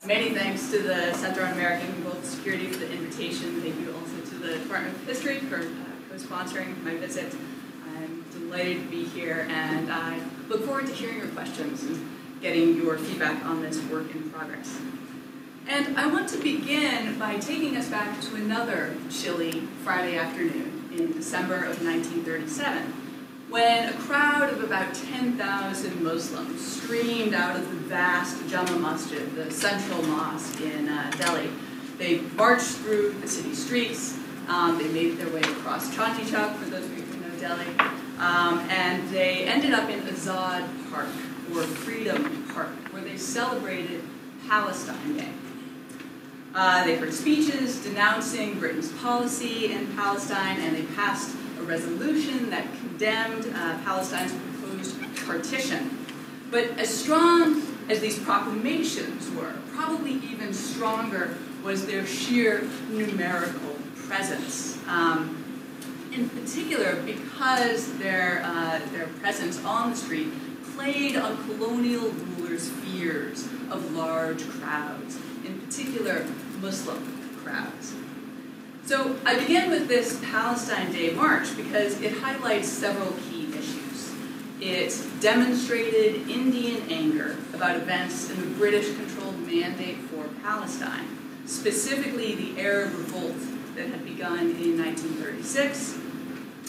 Many thanks to the Center on American and Global Security for the invitation. Thank you also to the Department of History for co-sponsoring my visit. I'm delighted to be here, and I look forward to hearing your questions and getting your feedback on this work in progress. And I want to begin by taking us back to another chilly Friday afternoon in December of 1937, when a crowd of about 10,000 Muslims streamed out of the vast Jama Masjid, the central mosque in Delhi. They marched through the city streets, they made their way across Chandni Chowk, for those of you who know Delhi, and they ended up in Azad Park, or Freedom Park, where they celebrated Palestine Day. They heard speeches denouncing Britain's policy in Palestine, and they passed a resolution that condemned Palestine's proposed partition. But as strong as these proclamations were, probably even stronger was their sheer numerical presence. In particular, because their presence on the street played on colonial rulers' fears of large crowds, in particular Muslim crowds. So I begin with this Palestine Day March because it highlights several key issues. It demonstrated Indian anger about events in the British-controlled Mandate for Palestine, specifically the Arab revolt that had begun in 1936,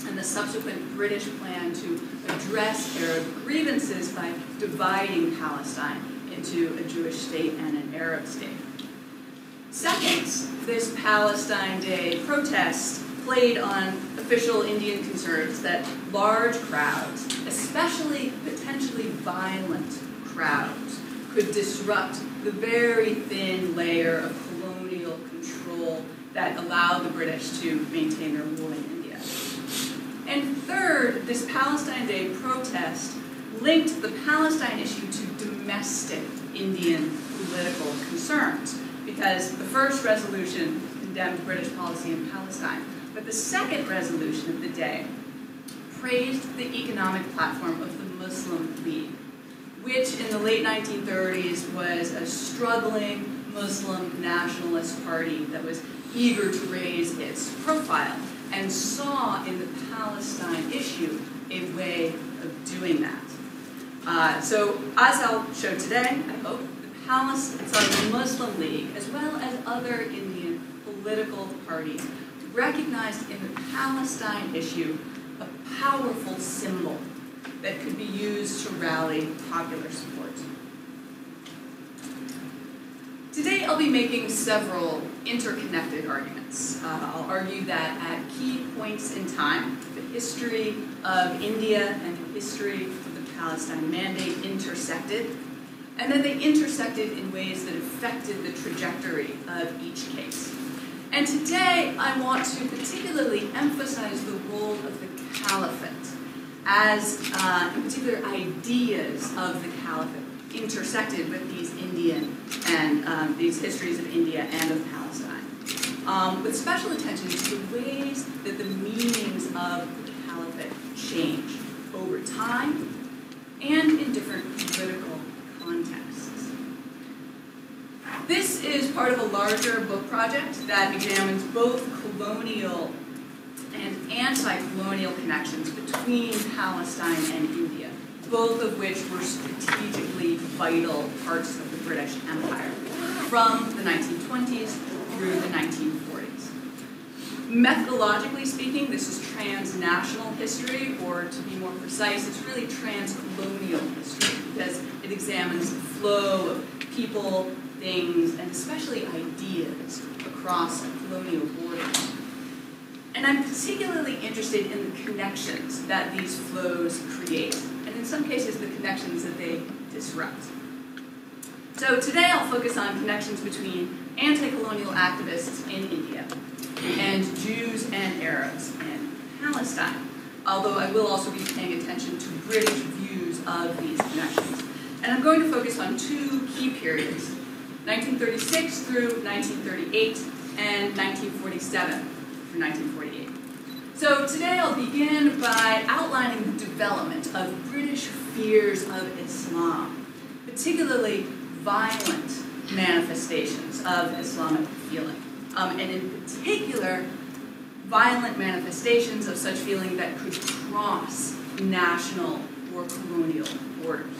and the subsequent British plan to address Arab grievances by dividing Palestine into a Jewish state and an Arab state. Second, this Palestine Day protest played on official Indian concerns that large crowds, especially potentially violent crowds, could disrupt the very thin layer of colonial control that allowed the British to maintain their rule in India. And third, this Palestine Day protest linked the Palestine issue to domestic Indian political concerns, because the first resolution condemned British policy in Palestine, but the second resolution of the day praised the economic platform of the Muslim League, which in the late 1930s was a struggling Muslim nationalist party that was eager to raise its profile and saw in the Palestine issue a way of doing that. So as I'll show today, I hope, the Muslim League, as well as other Indian political parties, recognized in the Palestine issue a powerful symbol that could be used to rally popular support. Today I'll be making several interconnected arguments. I'll argue that at key points in time, the history of India and the history of the Palestine Mandate intersected, and then they intersected in ways that affected the trajectory of each case. And today, I want to particularly emphasize the role of the caliphate, as in particular ideas of the caliphate intersected with these Indian and these histories of India and of Palestine, with special attention to the ways that the meanings of the caliphate change over time and in different political contexts. This is part of a larger book project that examines both colonial and anti-colonial connections between Palestine and India, both of which were strategically vital parts of the British Empire from the 1920s through the 1940s. Methodologically speaking, this is transnational history, or to be more precise, it's really transcolonial history, because it examines the flow of people, things, and especially ideas across colonial borders. And I'm particularly interested in the connections that these flows create, and in some cases the connections that they disrupt. So today I'll focus on connections between anti-colonial activists in India and Jews and Arabs in Palestine, although I will also be paying attention to British views of these connections. And I'm going to focus on two key periods, 1936 through 1938 and 1947 through 1948. So today I'll begin by outlining the development of British fears of Islam, particularly violent manifestations of Islamic feeling, and in particular, violent manifestations of such feeling that could cross national or colonial borders.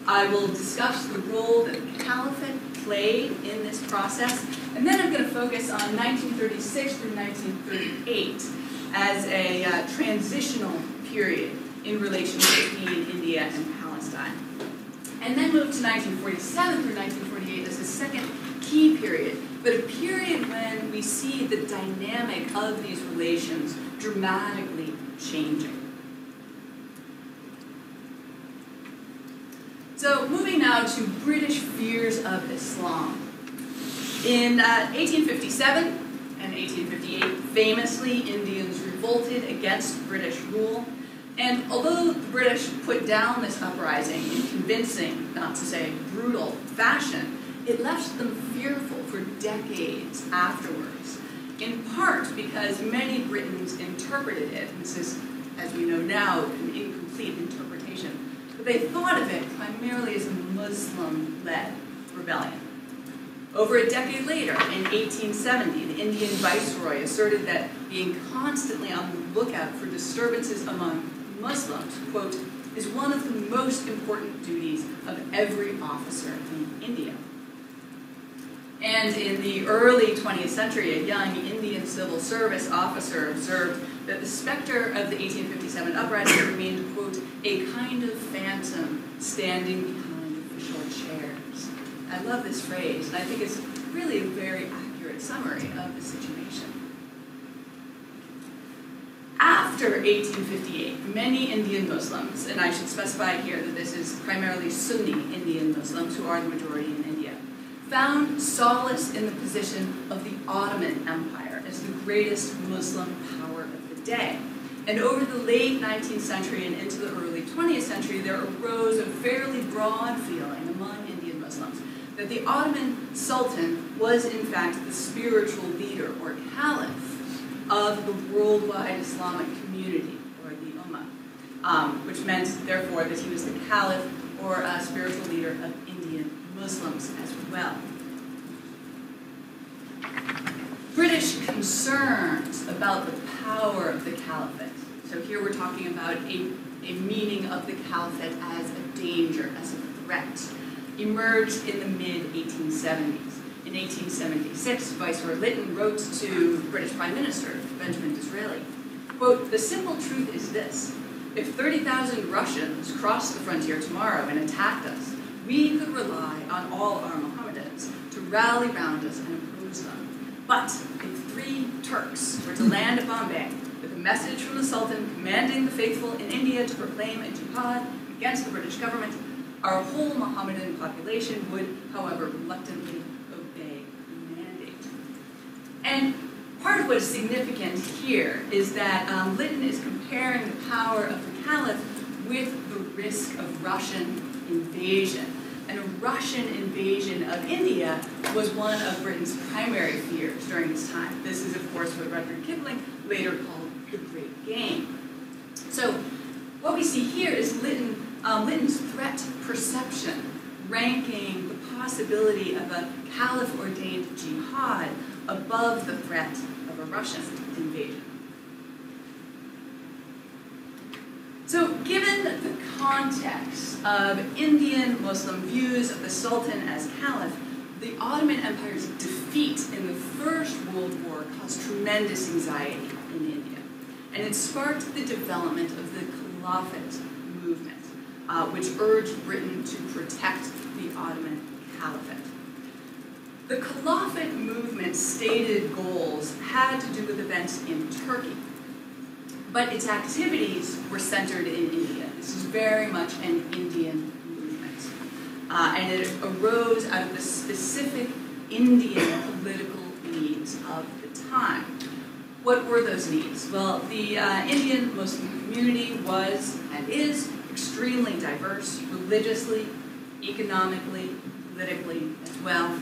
I will discuss the role that the caliphate played in this process, and then I'm going to focus on 1936 through 1938 as a transitional period in relation between India and Palestine. And then move to 1947 through 1948 as a second key period, but a period when we see the dynamic of these relations dramatically changing. So moving now to British fears of Islam. In 1857 and 1858, famously, Indians revolted against British rule. And although the British put down this uprising in convincing, not to say brutal, fashion, it left them fearful for decades afterwards, in part because many Britons interpreted it, and this is, as we know now, an incomplete interpretation, but they thought of it primarily as a Muslim-led rebellion. Over a decade later, in 1870, the Indian viceroy asserted that being constantly on the lookout for disturbances among Muslims, quote, is one of the most important duties of every officer in India. And in the early 20th century, a young Indian civil service officer observed that the specter of the 1857 uprising remained, quote, a kind of phantom standing behind official chairs. I love this phrase, and I think it's really a very accurate summary of the situation. After 1858, many Indian Muslims, and I should specify here that this is primarily Sunni Indian Muslims who are the majority in India, found solace in the position of the Ottoman Empire as the greatest Muslim power of the day. And over the late 19th century and into the early 20th century, there arose a fairly broad feeling among Indian Muslims that the Ottoman Sultan was in fact the spiritual leader or caliph of the worldwide Islamic community, or the Ummah, which meant, therefore, that he was the caliph or a spiritual leader of Indian Muslims as well. British concerns about the power of the caliphate, so here we're talking about a meaning of the caliphate as a danger, as a threat, emerged in the mid-1870s. In 1876, Viceroy Lytton wrote to British Prime Minister Benjamin Disraeli, quote, "The simple truth is this. If 30,000 Russians crossed the frontier tomorrow and attacked us, we could rely on all our Mohammedans to rally round us and oppose them. But if 3 Turks were to land at Bombay with a message from the Sultan commanding the faithful in India to proclaim a jihad against the British government, our whole Mohammedan population would, however, reluctantly obey the mandate." And part of what is significant here is that Lytton is comparing the power of the caliph with the risk of Russian invasion. And a Russian invasion of India was one of Britain's primary fears during this time. This is, of course, what Rudyard Kipling later called the Great Game. So what we see here is Lytton's threat perception, ranking the possibility of a caliph-ordained jihad above the threat of a Russian invasion. So given the context of Indian Muslim views of the Sultan as caliph, the Ottoman Empire's defeat in the First World War caused tremendous anxiety in India. And it sparked the development of the Caliphate movement, which urged Britain to protect the Ottoman Caliphate. The Caliphate movement's stated goals had to do with events in Turkey, but its activities were centered in India. This is very much an Indian movement, and it arose out of the specific Indian political needs of the time. What were those needs? Well, the Indian Muslim community was and is extremely diverse, religiously, economically, politically as well.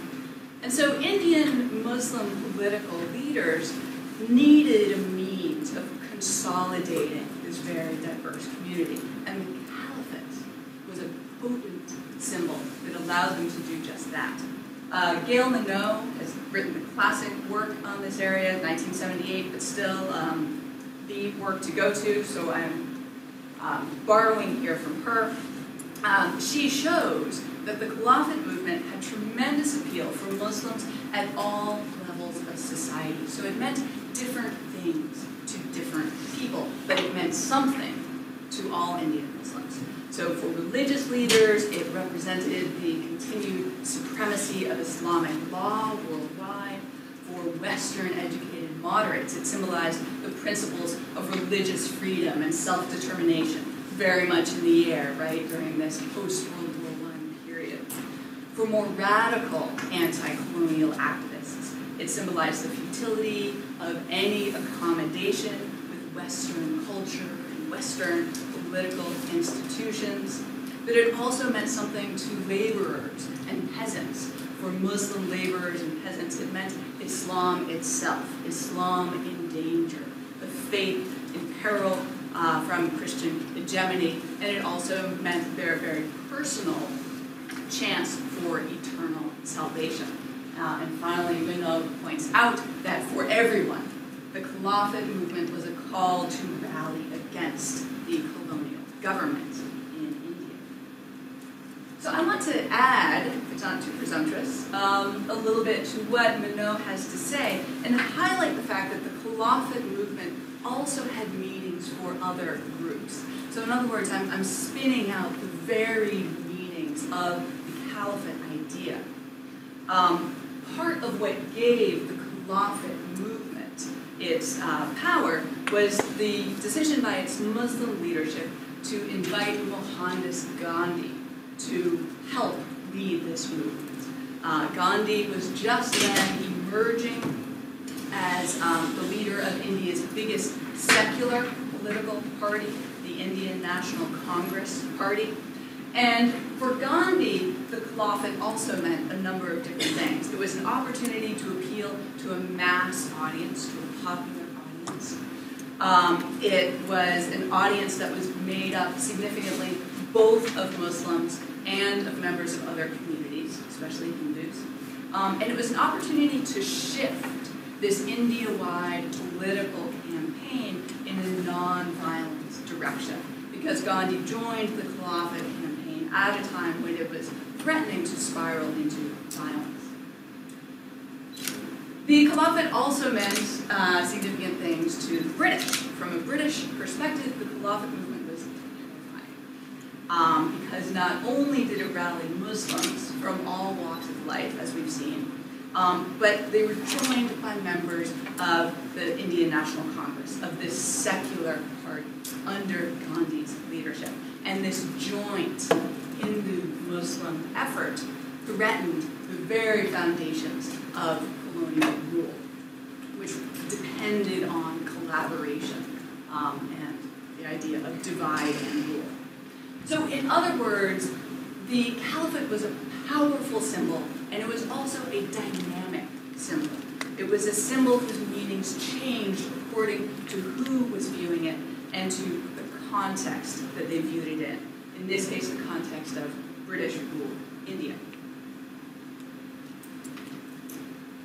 And so Indian Muslim political leaders needed a means of consolidating this very diverse community. And the caliphate was a potent symbol that allowed them to do just that. Gail Minot has written the classic work on this area, 1978, but still the work to go to, so I'm borrowing here from her. She shows that the Caliphate movement had tremendous appeal for Muslims at all levels of society. So it meant different things to different people, but it meant something to all Indian Muslims. So for religious leaders, it represented the continued supremacy of Islamic law worldwide. For Western educated moderates, it symbolized the principles of religious freedom and self-determination, very much in the air, right, during this post-World War I period. For more radical anti-colonial activists, it symbolized the futility of any accommodation with Western culture and Western political institutions, but it also meant something to laborers and peasants. For Muslim laborers and peasants, it meant Islam itself, Islam in danger, the faith in peril from Christian hegemony, and it also meant their very personal chance for eternal salvation. And finally, Minot points out that for everyone, the Caliphate movement was a call to rally against the colonial government in India. So I want to add, if it's not too presumptuous, a little bit to what Minot has to say, and to highlight the fact that the Caliphate movement also had meanings for other groups. So in other words, I'm spinning out the varied meanings of the Caliphate idea. Part of what gave the Caliphate movement its power was the decision by its Muslim leadership to invite Mohandas Gandhi to help lead this movement. Gandhi was just then emerging as the leader of India's biggest secular political party, the Indian National Congress Party. And for Gandhi, the Caliphate also meant a number of different things. It was an opportunity to appeal to a mass audience, to a popular audience. It was an audience that was made up significantly both of Muslims and of members of other communities, especially Hindus. And it was an opportunity to shift this India-wide political campaign in a non-violent direction, because Gandhi joined the Caliphate campaign at a time when it was threatening to spiral into violence. The Caliphate also meant significant things to the British. From a British perspective, the Caliphate movement was terrifying, because not only did it rally Muslims from all walks of life, as we've seen, but they were joined by members of the Indian National Congress, of this secular party under Gandhi's leadership. And this joint Hindu-Muslim effort threatened the very foundations of colonial rule, which depended on collaboration and the idea of divide and rule. So in other words, the Caliphate was a powerful symbol, and it was also a dynamic symbol. It was a symbol whose meanings changed according to who was viewing it and to the context that they viewed it in. In this case, the context of British-ruled India.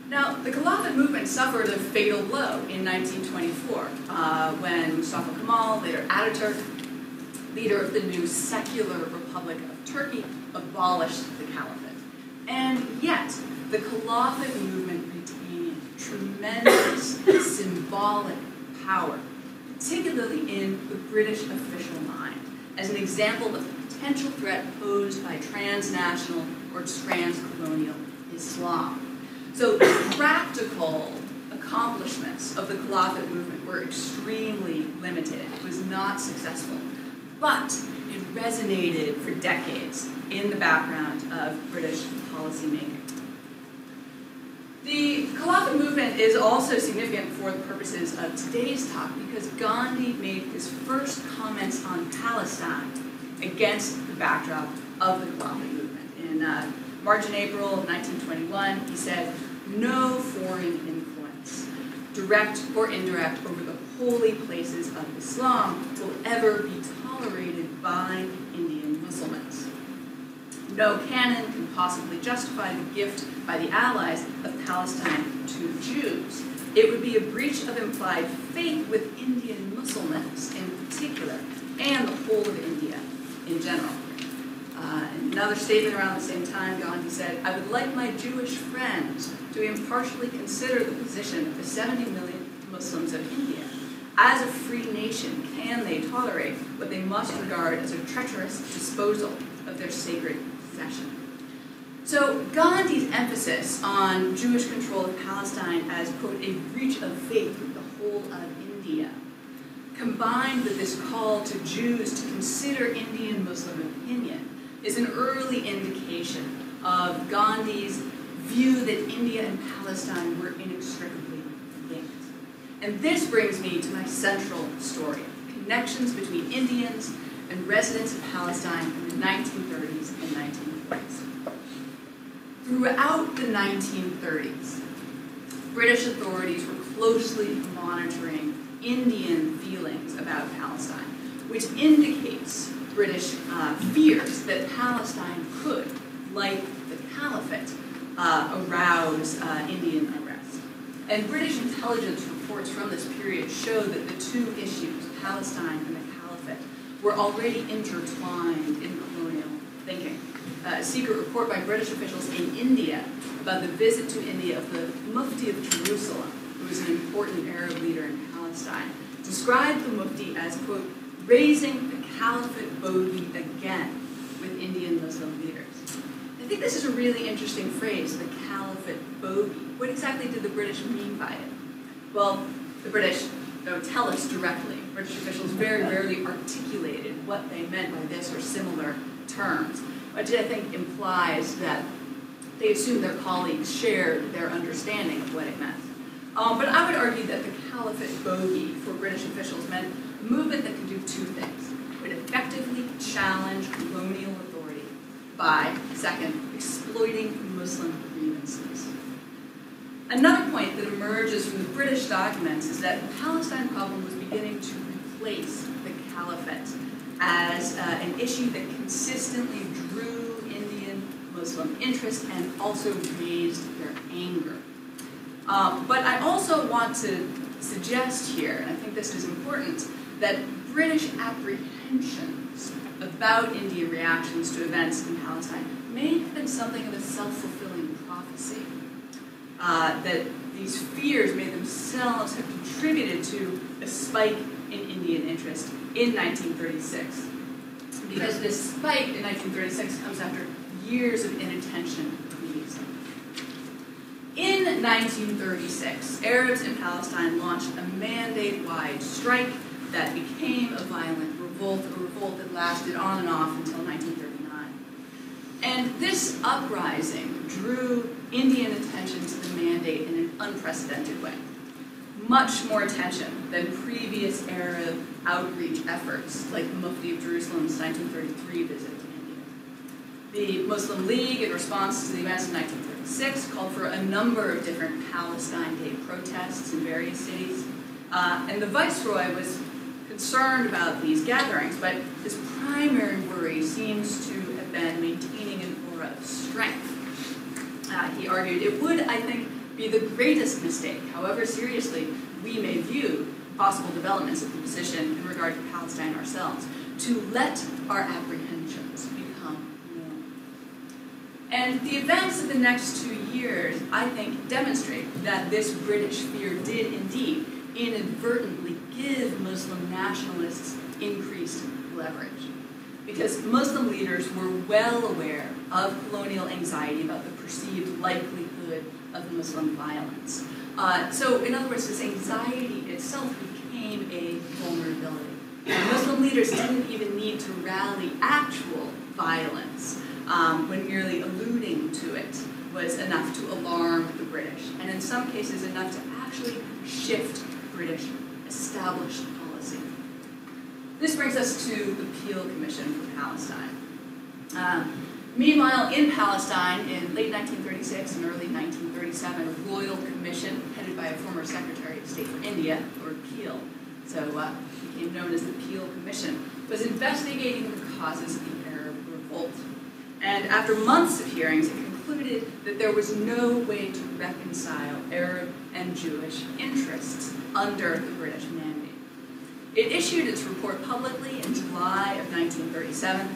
Now, the Caliphate movement suffered a fatal blow in 1924 when Mustafa Kemal, later Ataturk, leader of the new secular Republic of Turkey, abolished the Caliphate. And yet, the Caliphate movement retained tremendous symbolic power, particularly in the British official mind, as an example of the potential threat posed by transnational or transcolonial Islam. So the practical accomplishments of the Caliphate movement were extremely limited. It was not successful, but it resonated for decades in the background of British policymaking. The Caliphate movement is also significant for the purposes of today's talk because Gandhi made his first comments on Palestine against the backdrop of the Caliphate movement. In March and April of 1921, he said, "No foreign influence, direct or indirect, over the holy places of Islam will ever be tolerated by Indian Muslims." no canon can possibly justify the gift by the Allies of Palestine to Jews. It would be a breach of implied faith with Indian Muslims in particular, and the whole of India in general. Another statement around the same time, Gandhi said, "I would like my Jewish friends to impartially consider the position of the 70 million Muslims of India. As a free nation, can they tolerate what they must regard as a treacherous disposal of their sacred possession?" So Gandhi's emphasis on Jewish control of Palestine as, quote, a breach of faith with the whole of India, combined with this call to Jews to consider Indian Muslim opinion, is an early indication of Gandhi's view that India and Palestine were inextricably linked. And this brings me to my central story, connections between Indians and residents of Palestine in the 1930s and 1940s. Throughout the 1930s, British authorities were closely monitoring Indian feelings about Palestine, which indicates British fears that Palestine could, like the Caliphate, arouse Indian unrest. And British intelligence reports from this period show that the two issues, Palestine and the Caliphate, were already intertwined in colonial thinking. A secret report by British officials in India about the visit to India of the Mufti of Jerusalem, who was an important Arab leader in Palestine, described the Mufti as, quote, raising the Caliphate bogey again with Indian Muslim leaders. I think this is a really interesting phrase, the Caliphate bogey. What exactly did the British mean by it? Well, the British don't tell us directly. British officials very rarely articulated what they meant by this or similar terms, which I think implies that they assumed their colleagues shared their understanding of what it meant. But I would argue that the Caliphate bogey for British officials meant a movement that could do two things. It would effectively challenge colonial authority by, second, exploiting Muslim grievances. Another point that emerges from the British documents is that the Palestine problem was beginning to replace the Caliphate as an issue that consistently drew Indian Muslim interest and also raised their anger. But I also want to suggest here, and I think this is important, that British apprehensions about Indian reactions to events in Palestine may have been something of a self-fulfilling prophecy. That these fears may themselves have contributed to a spike in Indian interest in 1936. Because this spike in 1936 comes after years of inattention to these. In 1936, Arabs in Palestine launched a mandate-wide strike that became a violent revolt, a revolt that lasted on and off until 1939. And this uprising drew Indian attention to the mandate in an unprecedented way. Much more attention than previous Arab outreach efforts, like the Mufti of Jerusalem's 1933 visit to India. The Muslim League, in response to the events of 1936, called for a number of different Palestine Day protests in various cities. And the Viceroy was concerned about these gatherings, but his primary worry seems to have been maintaining an aura of strength. He argued it would, I think, be the greatest mistake, however seriously we may view possible developments of the position in regard to Palestine ourselves, to let our apprehensions become known. And the events of the next 2 years, I think, demonstrate that this British fear did indeed inadvertently give Muslim nationalists increased leverage. Because Muslim leaders were well aware of colonial anxiety about the perceived likelihood of Muslim violence. So, in other words, this anxiety itself became a vulnerability. Muslim leaders didn't even need to rally actual violence when merely alluding to it was enough to alarm the British, and in some cases enough to actually shift British established policy. This brings us to the Peel Commission for Palestine. Meanwhile, in Palestine, in late 1936 and early 1937, a royal commission headed by a former Secretary of State for India, Lord Peel, so became known as the Peel Commission, was investigating the causes of the Arab revolt. And after months of hearings, it concluded that there was no way to reconcile Arab and Jewish interests under the British mandate. It issued its report publicly in July of 1937,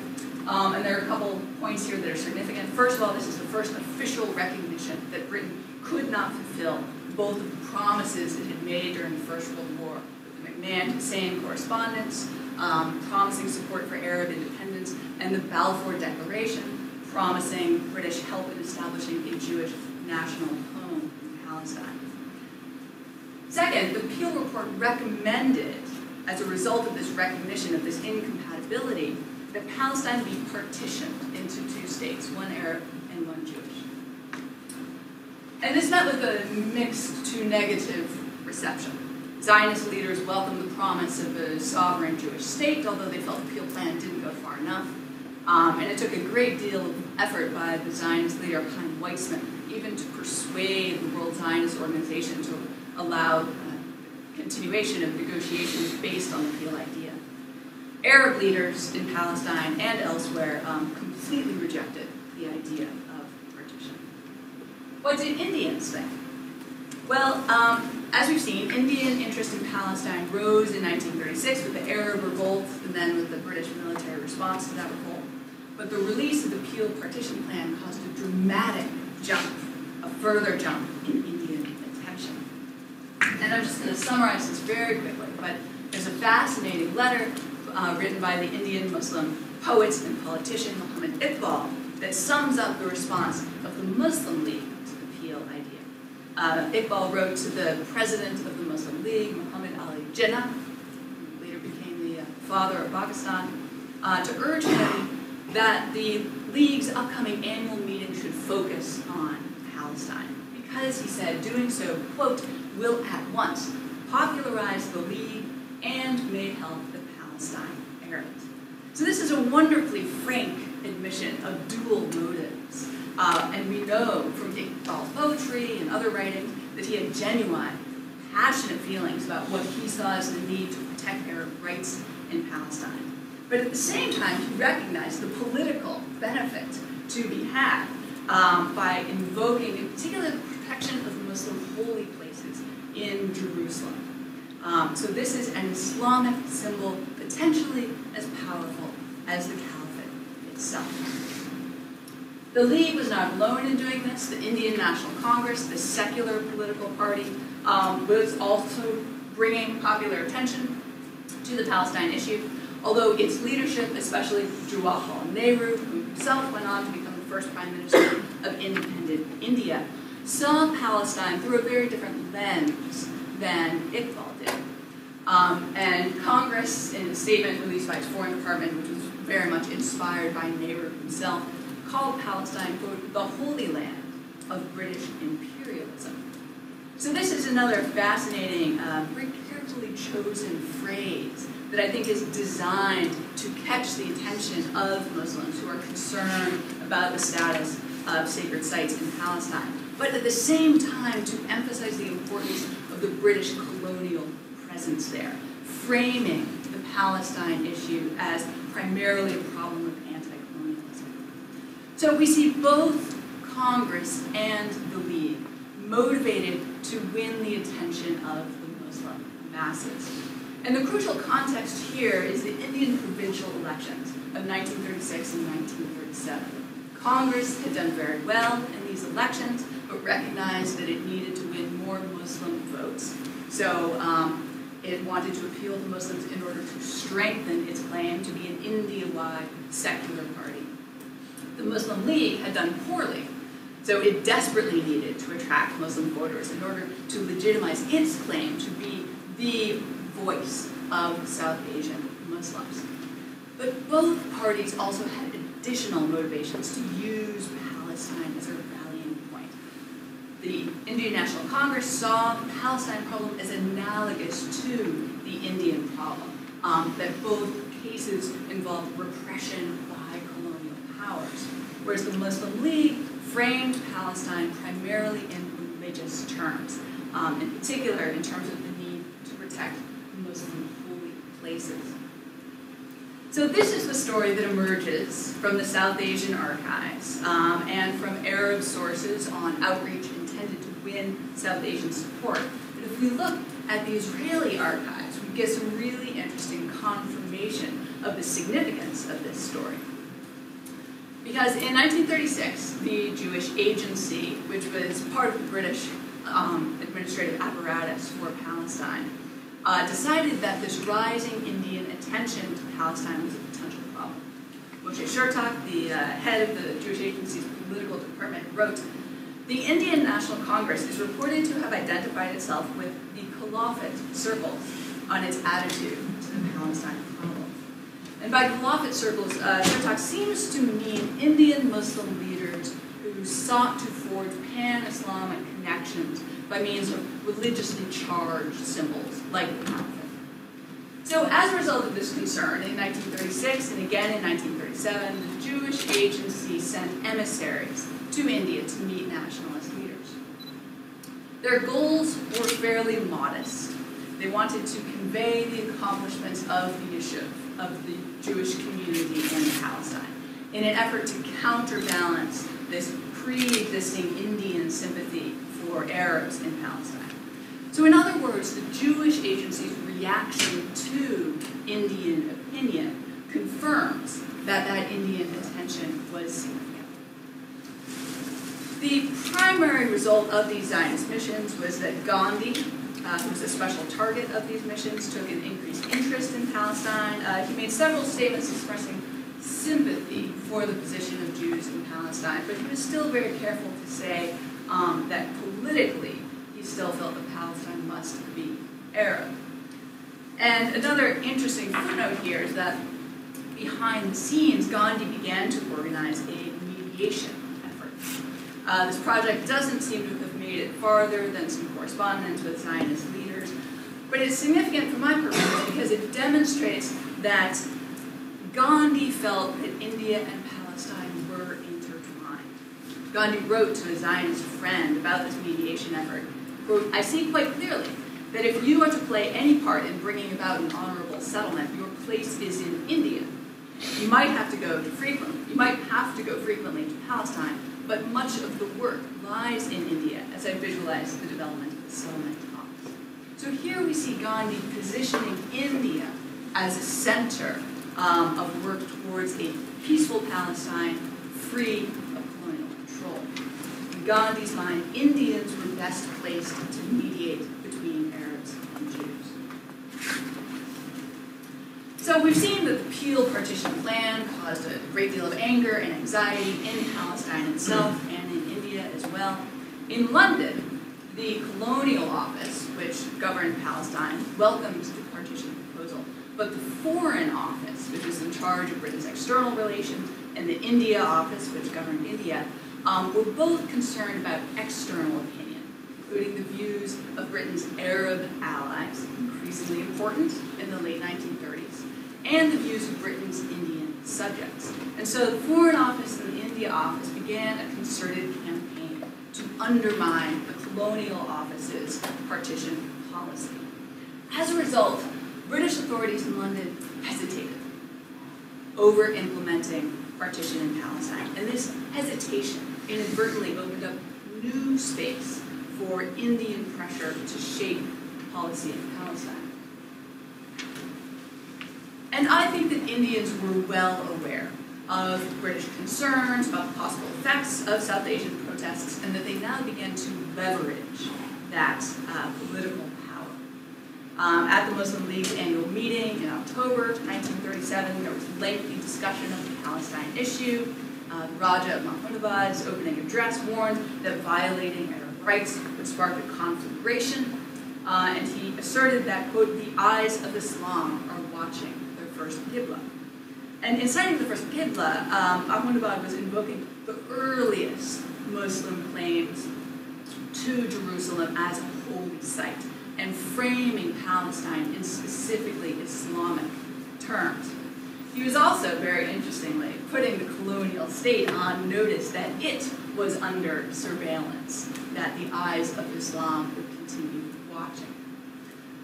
and there are a couple points here that are significant. First of all, this is the first official recognition that Britain could not fulfill both of the promises it had made during the First World War, the McMahon-Hussein correspondence, promising support for Arab independence, and the Balfour Declaration, promising British help in establishing a Jewish national home in Palestine. Second, the Peel Report recommended, as a result of this recognition of this incompatibility, that Palestine be partitioned into two states, one Arab and one Jewish. And this met with a mixed to negative reception. Zionist leaders welcomed the promise of a sovereign Jewish state, although they felt the Peel plan didn't go far enough. And it took a great deal of effort by the Zionist leader, Chaim Weizmann, even to persuade the World Zionist Organization to allow continuation of negotiations based on the Peel idea. Arab leaders in Palestine and elsewhere completely rejected the idea of partition. What did Indians think? Well, as we've seen, Indian interest in Palestine rose in 1936 with the Arab revolt and then with the British military response to that revolt. But the release of the Peel partition plan caused a dramatic jump, a further jump in Indian attention. And I'm just going to summarize this very quickly, but there's a fascinating letter written by the Indian Muslim poet and politician Muhammad Iqbal that sums up the response of the Muslim League to the Peel idea. Iqbal wrote to the president of the Muslim League, Muhammad Ali Jinnah, who later became the father of Pakistan, to urge him that the League's upcoming annual meeting should focus on Palestine, because, he said, doing so, quote, will at once popularize the League and may help the Palestine Arabs. So this is a wonderfully frank admission of dual motives. And we know from Iqbal's poetry and other writings that he had genuine, passionate feelings about what he saw as the need to protect Arab rights in Palestine. But at the same time, he recognized the political benefit to be had by invoking, in particular, the protection of Muslim holy places in Jerusalem. So this is an Islamic symbol potentially as powerful as the Caliphate itself. The League was not alone in doing this. The Indian National Congress, the secular political party, was also bringing popular attention to the Palestine issue, although its leadership, especially Jawaharlal Nehru, who himself went on to become the first Prime Minister of independent India, saw Palestine through a very different lens than Iqbal did. And Congress, in a statement released by its Foreign Department, which was very much inspired by Nehru himself, called Palestine, quote, the Holy Land of British imperialism. So this is another fascinating, very carefully chosen phrase that I think is designed to catch the attention of Muslims who are concerned about the status of sacred sites in Palestine, but at the same time to emphasize the importance of the British colonial presence there, framing the Palestine issue as primarily a problem of anti-colonialism. So we see both Congress and the League motivated to win the attention of the Muslim masses. And the crucial context here is the Indian provincial elections of 1936 and 1937. Congress had done very well in these elections, but recognized that it needed to win more Muslim votes. So it wanted to appeal to Muslims in order to strengthen its claim to be an India-wide secular party. The Muslim League had done poorly, so it desperately needed to attract Muslim voters in order to legitimize its claim to be the voice of South Asian Muslims. But both parties also had additional motivations to use Palestine as a rallying point. The Indian National Congress saw the Palestine problem as analogous to the Indian problem, that both cases involved repression by colonial powers, whereas the Muslim League framed Palestine primarily in religious terms, in particular in terms of the need to protect Muslim holy places. So this is the story that emerges from the South Asian archives and from Arab sources on outreach intended to win South Asian support. But if we look at the Israeli archives, we get some really interesting confirmation of the significance of this story. Because in 1936, the Jewish Agency, which was part of the British administrative apparatus for Palestine, decided that this rising Indian attention to Palestine was a potential problem. Moshe Chertok, the head of the Jewish Agency's political department, wrote, "The Indian National Congress is reported to have identified itself with the Caliphate circles on its attitude to the Palestine problem." And by Caliphate circles, Chertok seems to mean Indian Muslim leaders who sought to forge pan-Islamic connections by means of religiously charged symbols like the Caliphate. So as a result of this concern, in 1936 and again in 1937, the Jewish Agency sent emissaries to India to meet nationalist leaders. Their goals were fairly modest. They wanted to convey the accomplishments of the Yishuv, of the Jewish community in Palestine, in an effort to counterbalance this pre-existing Indian sympathy for Arabs in Palestine. So in other words, the Jewish Agency's reaction to Indian opinion confirms that that Indian attention was significant. The primary result of these Zionist missions was that Gandhi, who was a special target of these missions, took an increased interest in Palestine. He made several statements expressing sympathy for the position of Jews in Palestine, but he was still very careful to say that politically he still felt that Palestine must be Arab. And another interesting footnote here is that behind the scenes, Gandhi began to organize a mediation effort. This project doesn't seem to have made it farther than some correspondence with Zionist leaders, but it's significant for my purposes because it demonstrates that Gandhi felt that India and Palestine were intertwined. Gandhi wrote to a Zionist friend about this mediation effort, quote, "I see quite clearly that if you are to play any part in bringing about an honorable settlement, your place is in India. You might have to go frequently to Palestine, but much of the work lies in India as I visualize the development of the settlement talks." So here we see Gandhi positioning India as a center of work towards a peaceful Palestine free of colonial control. In Gandhi's mind, Indians were best placed to mediate between Arabs and Jews. So we've seen that the Peel partition plan caused a great deal of anger and anxiety in Palestine itself and in India as well. In London, the Colonial Office, which governed Palestine, welcomed the partition proposal, but the Foreign Office, which was in charge of Britain's external relations, and the India Office, which governed India, were both concerned about external opinion, including the views of Britain's Arab allies, increasingly important in the late 1930s, and the views of Britain's Indian subjects. And so the Foreign Office and the India Office began a concerted campaign to undermine the Colonial Office's partition policy. As a result, British authorities in London hesitated over implementing partition in Palestine. And this hesitation inadvertently opened up new space for Indian pressure to shape policy in Palestine. And I think that Indians were well aware of British concerns about the possible effects of South Asian protests, and that they now began to leverage that political power. At the Muslim League's annual meeting in October 1937, there was lengthy discussion of the Palestine issue. The Raja of Mahmoudabad's opening address warned that violating Arab rights would spark a conflagration, and he asserted that, quote, "the eyes of Islam are watching their first Qibla." And in citing the first Qibla, Mahmoudabad was invoking the earliest Muslim claims to Jerusalem as a holy site, and framing Palestine in specifically Islamic terms. He was also, very interestingly, putting the colonial state on notice that it was under surveillance, that the eyes of Islam would continue watching.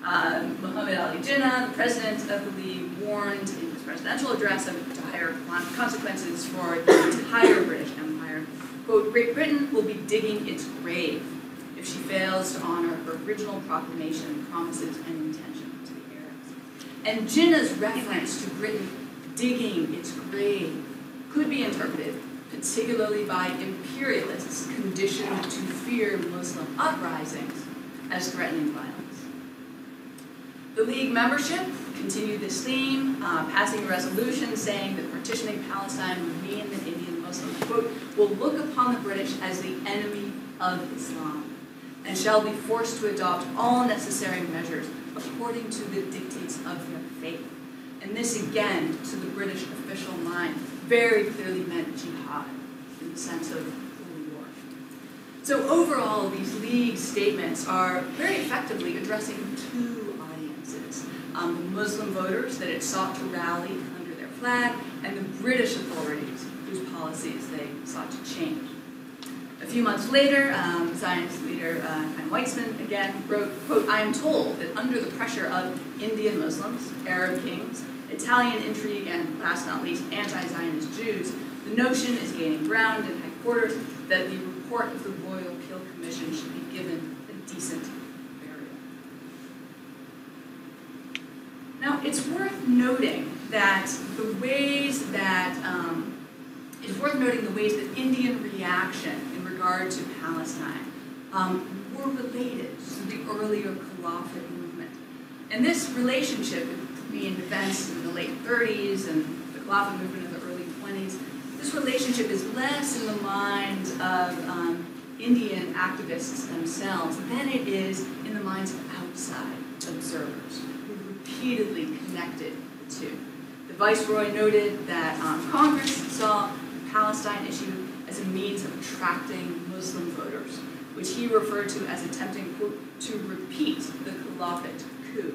Muhammad Ali Jinnah, the president of the League, warned in his presidential address of dire consequences for the entire British Empire. Quote, "Great Britain will be digging its grave if she fails to honor her original proclamation, promises, and intention to the Arabs." And Jinnah's reference to Britain digging its grave could be interpreted, particularly by imperialists conditioned to fear Muslim uprisings, as threatening violence. The League membership continued this theme, passing a resolution saying that partitioning Palestine would mean that Indian Muslims, quote, "will look upon the British as the enemy of Islam and shall be forced to adopt all necessary measures according to the dictates of their faith." And this, again, to the British official mind, very clearly meant jihad in the sense of holy war. So overall, these League statements are very effectively addressing two audiences: the Muslim voters that it sought to rally under their flag, and the British authorities whose policies they sought to change. A few months later, Zionist leader Chaim Weizmann again wrote, quote, "I am told that under the pressure of Indian Muslims, Arab kings, Italian intrigue, and last not least, anti-Zionist Jews, the notion is gaining ground in headquarters that the report of the Royal Kill Commission should be given a decent burial." Now, it's worth noting that the ways that Indian reaction in regard to Palestine were related to the earlier Caliphate movement. And this relationship between events in the late 30s and the Caliphate movement in the early 20s, this relationship is less in the minds of Indian activists themselves than it is in the minds of outside observers who repeatedly connected the two. The Viceroy noted that Congress saw the Palestine issue as a means of attracting Muslim voters, which he referred to as attempting, quote, "to repeat the Caliphate coup."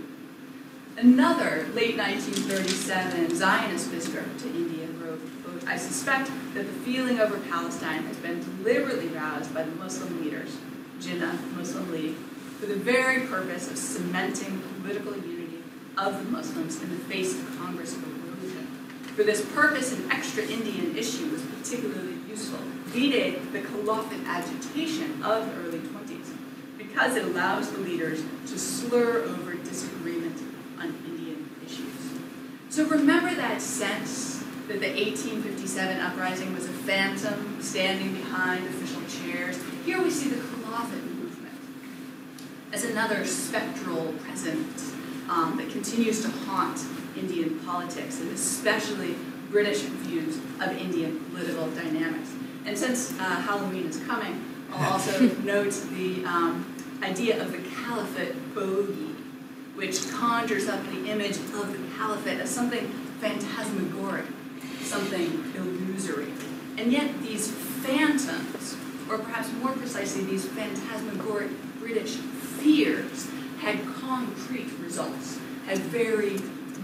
Another late 1937 Zionist visitor to India wrote, quote, "I suspect that the feeling over Palestine has been deliberately roused by the Muslim leaders, Jinnah, Muslim League, for the very purpose of cementing political unity of the Muslims in the face of Congress erosion. For this purpose, an extra Indian issue was particularly useful, vide the Caliphate agitation of the early 20s, because it allows the leaders to slur over disagreement on Indian issues." So remember that sense that the 1857 uprising was a phantom standing behind official chairs? Here we see the Caliphate movement as another spectral presence that continues to haunt Indian politics, and especially British views of Indian political dynamics. And since Halloween is coming, I'll also note the idea of the Caliphate bogey, which conjures up the image of the Caliphate as something phantasmagoric, something illusory. And yet these phantoms, or perhaps more precisely, these phantasmagoric British fears, had concrete results, had very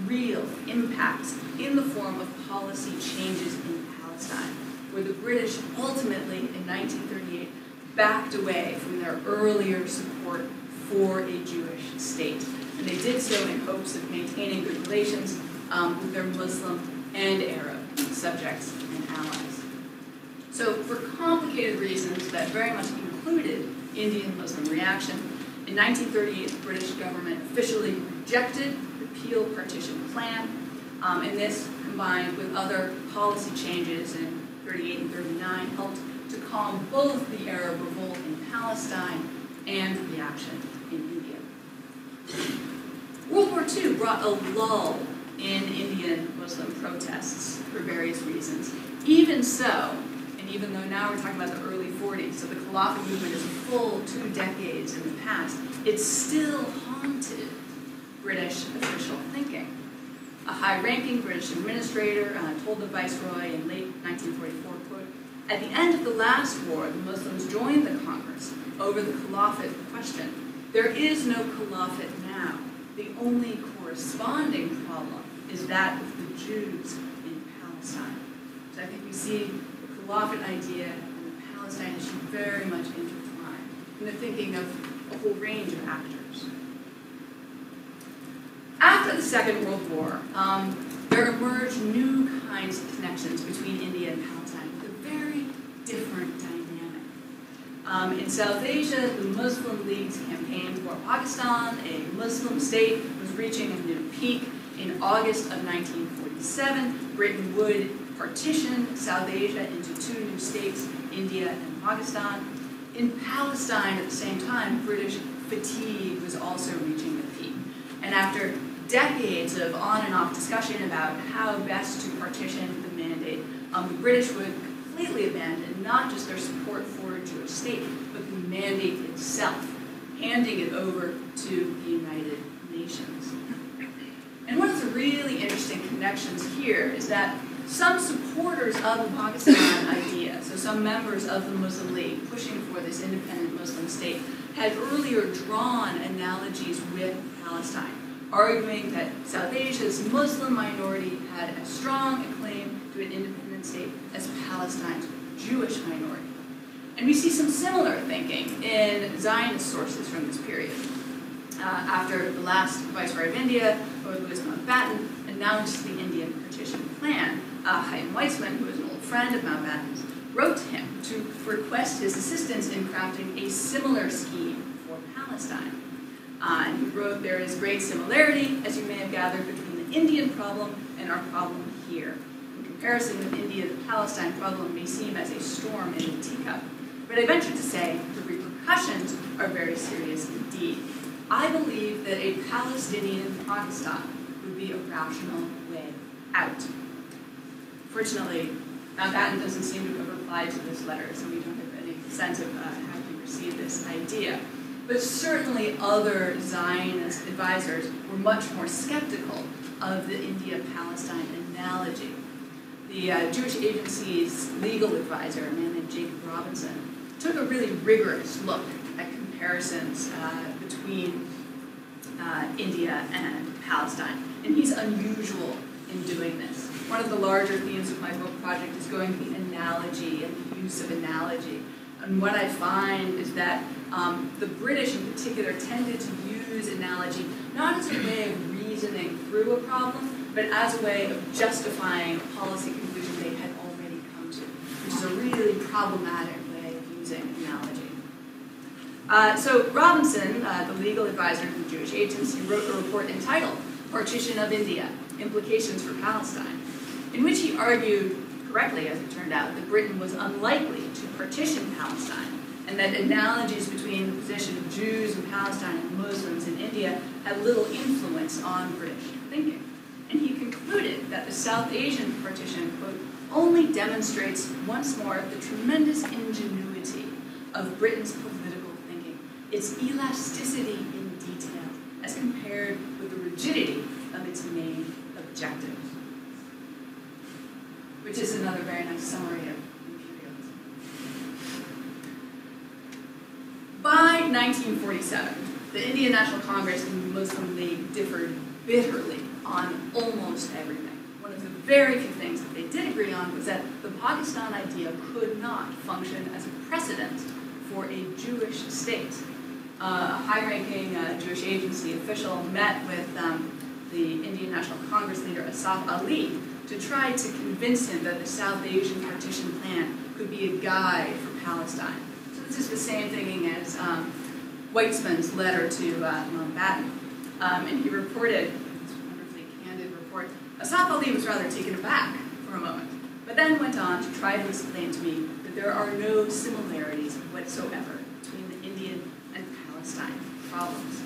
real impacts in the form of policy changes in Palestine, where the British ultimately, in 1938, backed away from their earlier support for a Jewish state. And they did so in hopes of maintaining good relations with their Muslim and Arab subjects and allies. So for complicated reasons that very much included Indian Muslim reaction, in 1938, the British government officially rejected the Peel Partition Plan, and this, combined with other policy changes in 38 and 39, helped to calm both the Arab revolt in Palestine and reaction in India. World War II brought a lull in Indian Muslim protests for various reasons. Even so, and even though now we're talking about the early 40s, so the Caliphate movement is a full 2 decades in the past, it still haunted British official thinking. A high-ranking British administrator told the Viceroy in late 1944, quote, "At the end of the last war, the Muslims joined the Congress over the Caliphate question. There is no Caliphate now. The only corresponding problem is that of the Jews in Palestine." So I think we see the Caliphate idea and the Palestine issue very much intertwined in the thinking of a whole range of actors. After the Second World War, there emerged new kinds of connections between India and Palestine with a very different dynamic. In South Asia, the Muslim League's campaign for Pakistan, a Muslim state, was reaching a new peak. In August of 1947, Britain would partition South Asia into two new states, India and Pakistan. In Palestine, at the same time, British fatigue was also reaching the peak. And after decades of on and off discussion about how best to partition the mandate, the British would completely abandon not just their support for a Jewish state, but the mandate itself, handing it over to the United Nations. And one of the really interesting connections here is that some supporters of the Pakistan idea, so some members of the Muslim League pushing for this independent Muslim state, had earlier drawn analogies with Palestine, arguing that South Asia's Muslim minority had as strong a claim to an independent state as Palestine's Jewish minority. And we see some similar thinking in Zionist sources from this period. After the last Viceroy of India, Lord Louis Mountbatten, announced the Indian partition plan, Chaim Weizmann, who was an old friend of Mountbatten's, wrote to him to request his assistance in crafting a similar scheme for Palestine. And he wrote, "There is great similarity, as you may have gathered, between the Indian problem and our problem here. In comparison with India, the Palestine problem may seem as a storm in a teacup. But I venture to say the repercussions are very serious indeed. I believe that a Palestinian Pakistan would be a rational way out." Fortunately, Mountbatten doesn't seem to have replied to this letter, so we don't have any sense of how he received this idea. But certainly other Zionist advisors were much more skeptical of the India-Palestine analogy. The Jewish Agency's legal advisor, a man named Jacob Robinson, took a really rigorous look at comparisons between India and Palestine, and he's unusual in doing this. One of the larger themes of my book project is going to be analogy and the use of analogy. And what I find is that the British in particular tended to use analogy not as a way of reasoning through a problem, but as a way of justifying a policy conclusion they had already come to, which is a really problematic way of using analogy. So Robinson, the legal advisor to the Jewish Agency, wrote a report entitled "Partition of India, Implications for Palestine," in which he argued, correctly as it turned out, that Britain was unlikely to partition Palestine, and that analogies between the position of Jews in Palestine and Muslims in India had little influence on British thinking. And he concluded that the South Asian partition, quote, only demonstrates once more the tremendous ingenuity of Britain's political thinking, its elasticity in detail, as compared with the rigidity of its main objectives. Which is another very nice summary of imperialism. By 1947, the Indian National Congress and the Muslim League differed bitterly on almost everything. One of the very few things that they did agree on was that the Pakistan idea could not function as a precedent for a Jewish state. A high-ranking Jewish Agency official met with the Indian National Congress leader Asaf Ali to try to convince him that the South Asian partition plan could be a guide for Palestine. So this is the same thinking as Weizmann's letter to Mountbatten. And he reported, this wonderfully candid report, Asaf Ali was rather taken aback for a moment, but then went on to try to explain to me that there are no similarities whatsoever between the Indian and Palestine problems.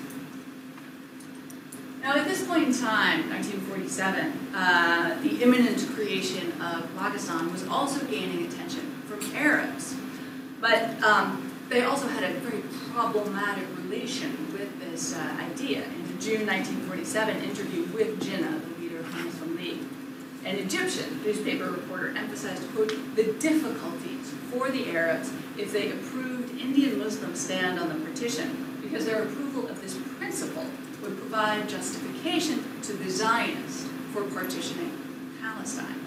Now, at this point in time, 1947, the imminent creation of Pakistan was also gaining attention from Arabs. But they also had a very problematic relation with this idea. In the June 1947 interview with Jinnah, the leader of the Muslim League, an Egyptian newspaper reporter emphasized, quote, the difficulties for the Arabs if they approved Indian Muslims' stand on the partition, because their approval of this principle would provide justification to the Zionists for partitioning Palestine.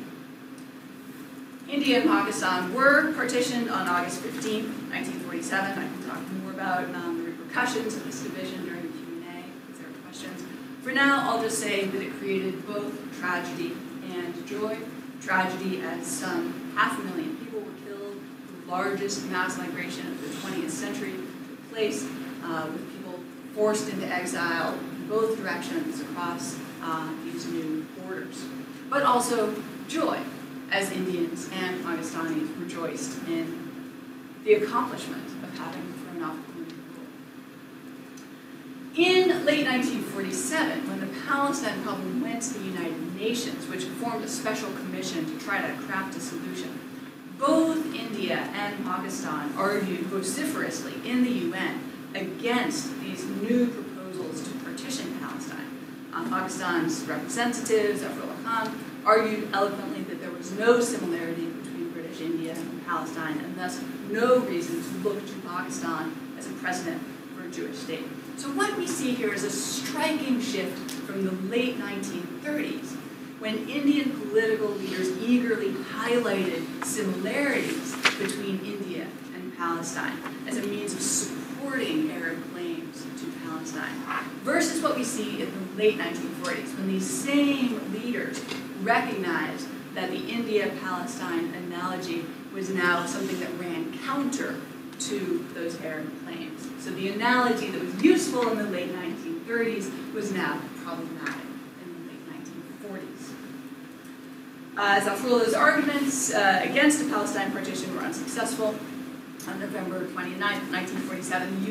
India and Pakistan were partitioned on August 15, 1947. I can talk more about the repercussions of this division during the Q&A if there are questions. For now, I'll just say that it created both tragedy to joy, tragedy as some 500,000 people were killed. The largest mass migration of the 20th century took place, with people forced into exile in both directions across these new borders. But also joy, as Indians and Pakistanis rejoiced in the accomplishment of having thrown off colonial rule. In late 1947, when the Palestine problem went to the United Nations, which formed a special commission to try to craft a solution, both India and Pakistan argued vociferously in the UN against these new proposals to partition Palestine. Pakistan's representatives, Zafrullah Khan, argued eloquently that there was no similarity between British India and Palestine, and thus no reason to look to Pakistan as a precedent for a Jewish state. So what we see here is a striking shift from the late 1930s, when Indian political leaders eagerly highlighted similarities between India and Palestine as a means of supporting Arab claims to Palestine, versus what we see in the late 1940s, when these same leaders recognized that the India-Palestine analogy was now something that ran counter to those Arab claims. So the analogy that was useful in the late 1930s was now problematic in the late 1940s. Zafrullah's arguments against a Palestine partition were unsuccessful. On November 29, 1947,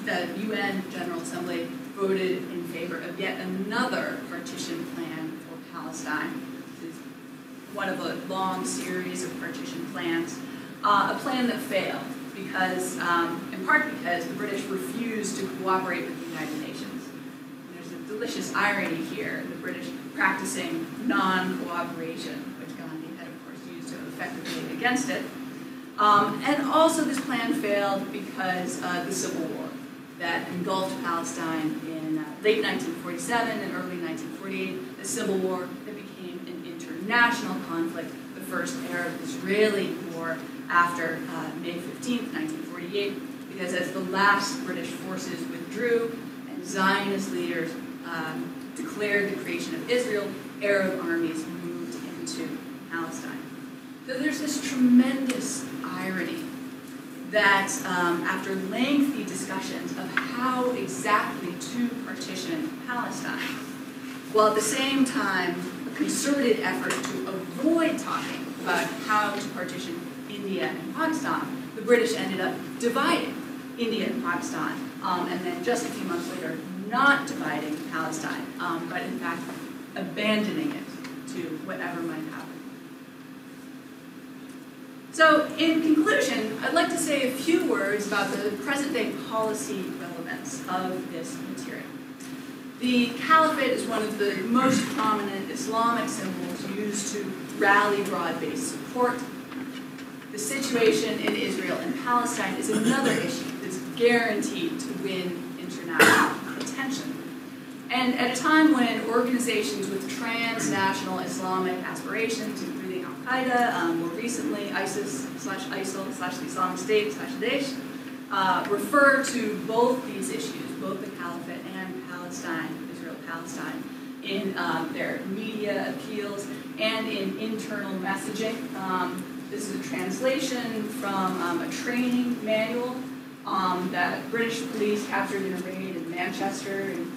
the UN General Assembly voted in favor of yet another partition plan for Palestine. This is one of a long series of partition plans, a plan that failed because, in part because the British refused to cooperate with the United Nations. And there's a delicious irony here, the British practicing non-cooperation, which Gandhi had, of course, used to effectively against it. And also this plan failed because the Civil War that engulfed Palestine in late 1947 and early 1948, the Civil War that became an international conflict, the first Arab-Israeli war after May 15th, 1948, because as the last British forces withdrew and Zionist leaders declared the creation of Israel, Arab armies moved into Palestine. So there's this tremendous irony that after lengthy discussions of how exactly to partition Palestine, while at the same time a concerted effort to avoid talking about how to partition India and Pakistan, the British ended up dividing India and Pakistan, and then just a few months later, not dividing Palestine, but in fact abandoning it to whatever might happen. So, in conclusion, I'd like to say a few words about the present-day policy relevance of this material. The caliphate is one of the most prominent Islamic symbols used to rally broad-based support. The situation in Israel and Palestine is another issue that's guaranteed to win international attention. And at a time when organizations with transnational Islamic aspirations, including Al-Qaeda, more recently ISIS/ISIL/the Islamic State/Daesh, refer to both these issues, both the Caliphate and Palestine, Israel-Palestine, in their media appeals and in internal messaging. This is a translation from a training manual that British police captured in a raid in Manchester in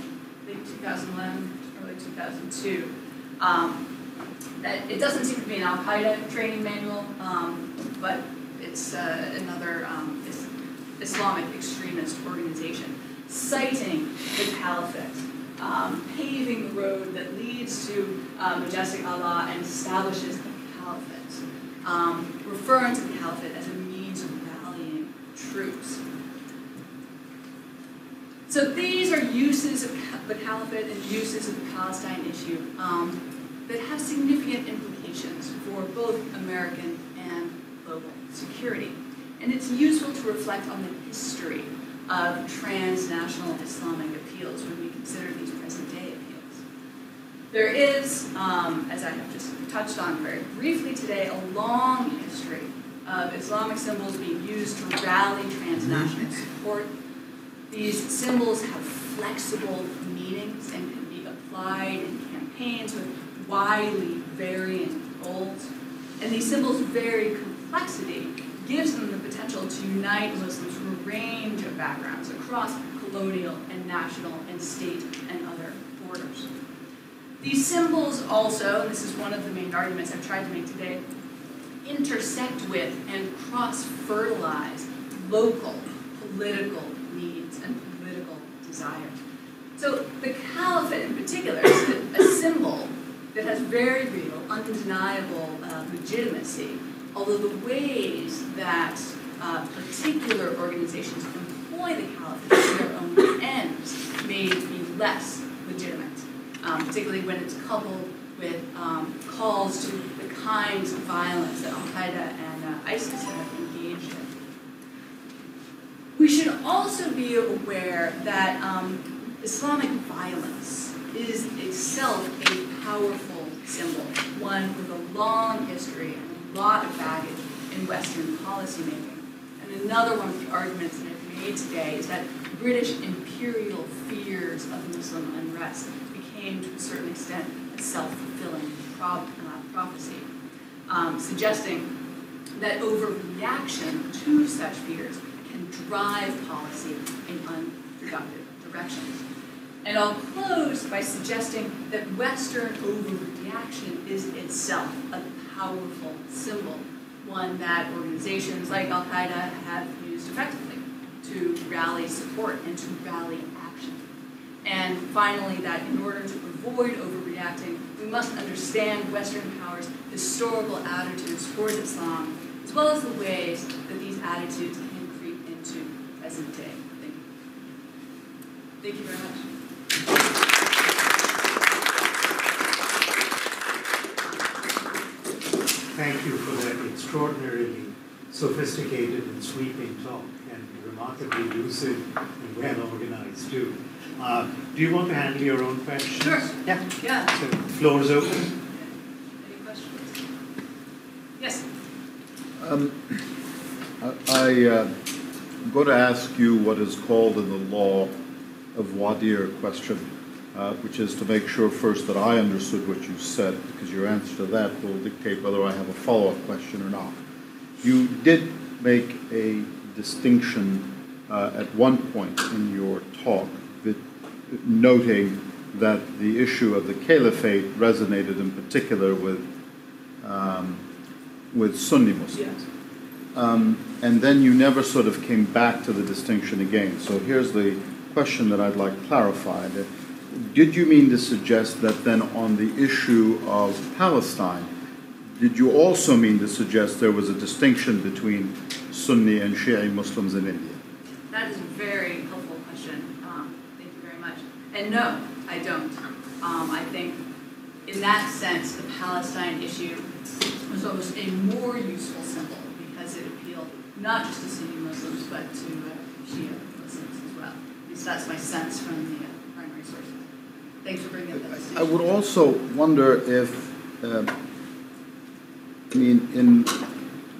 late 2011, early 2002. That it doesn't seem to be an Al-Qaeda training manual, but it's another Islamic extremist organization citing the Caliphate, paving the road that leads to majestic Allah and establishes the Caliphate, referring to the Caliphate as a means of rallying troops. So these are uses of the Caliphate and uses of the Palestine issue that have significant implications for both American and global security. And it's useful to reflect on the history of transnational Islamic appeals when we consider these present-day appeals. There is, as I have just touched on very briefly today, a long history of Islamic symbols being used to rally transnational support. These symbols have flexible meanings and can be applied in campaigns with widely varying goals. And these symbols' very complexity gives them the potential to unite Muslims from a range of backgrounds across colonial and national and state and other borders. These symbols also, and this is one of the main arguments I've tried to make today, intersect with and cross-fertilize local political needs and political desires. So the caliphate in particular is a symbol that has very real, undeniable legitimacy, although the ways that particular organizations employ the caliphate for their own ends may be less legitimate, particularly when it's coupled with calls to the kinds of violence that Al-Qaeda and ISIS have engaged in. We should also be aware that Islamic violence is itself a powerful symbol, one with a long history and a lot of baggage in Western policymaking. And another one of the arguments that I've made today is that British imperial fears of Muslim unrest became, to a certain extent, a self-fulfilling prophecy, suggesting that overreaction to such fears can drive policy in unproductive directions. And I'll close by suggesting that Western overreaction is itself a powerful symbol, one that organizations like Al-Qaeda have used effectively to rally support and to rally action. And finally, that in order to avoid overreacting, we must understand Western powers' historical attitudes toward Islam, as well as the ways that these attitudes can creep into present day. Thank you. Thank you very much. Thank you for that extraordinarily sophisticated and sweeping talk, and remarkably lucid and well-organized too. Do you want to handle your own questions? Sure. Yeah. So the floor is open. Any questions? Yes. I'm going to ask you what is called in the law of Wadir question, which is to make sure first that I understood what you said, because your answer to that will dictate whether I have a follow-up question or not. You did make a distinction at one point in your talk, noting that the issue of the caliphate resonated in particular with Sunni Muslims. Yes. And then you never sort of came back to the distinction again. So here's the question that I'd like clarified. Did you mean to suggest that then on the issue of Palestine, did you also mean to suggest there was a distinction between Sunni and Shia Muslims in India? That is a very helpful question. Thank you very much. And no, I don't. I think in that sense, the Palestine issue was almost a more useful symbol because it appealed not just to Sunni Muslims, but to Shia Muslims as well. At least that's my sense from the primary sources. Thanks for bringing up that distinction. I would also wonder if, in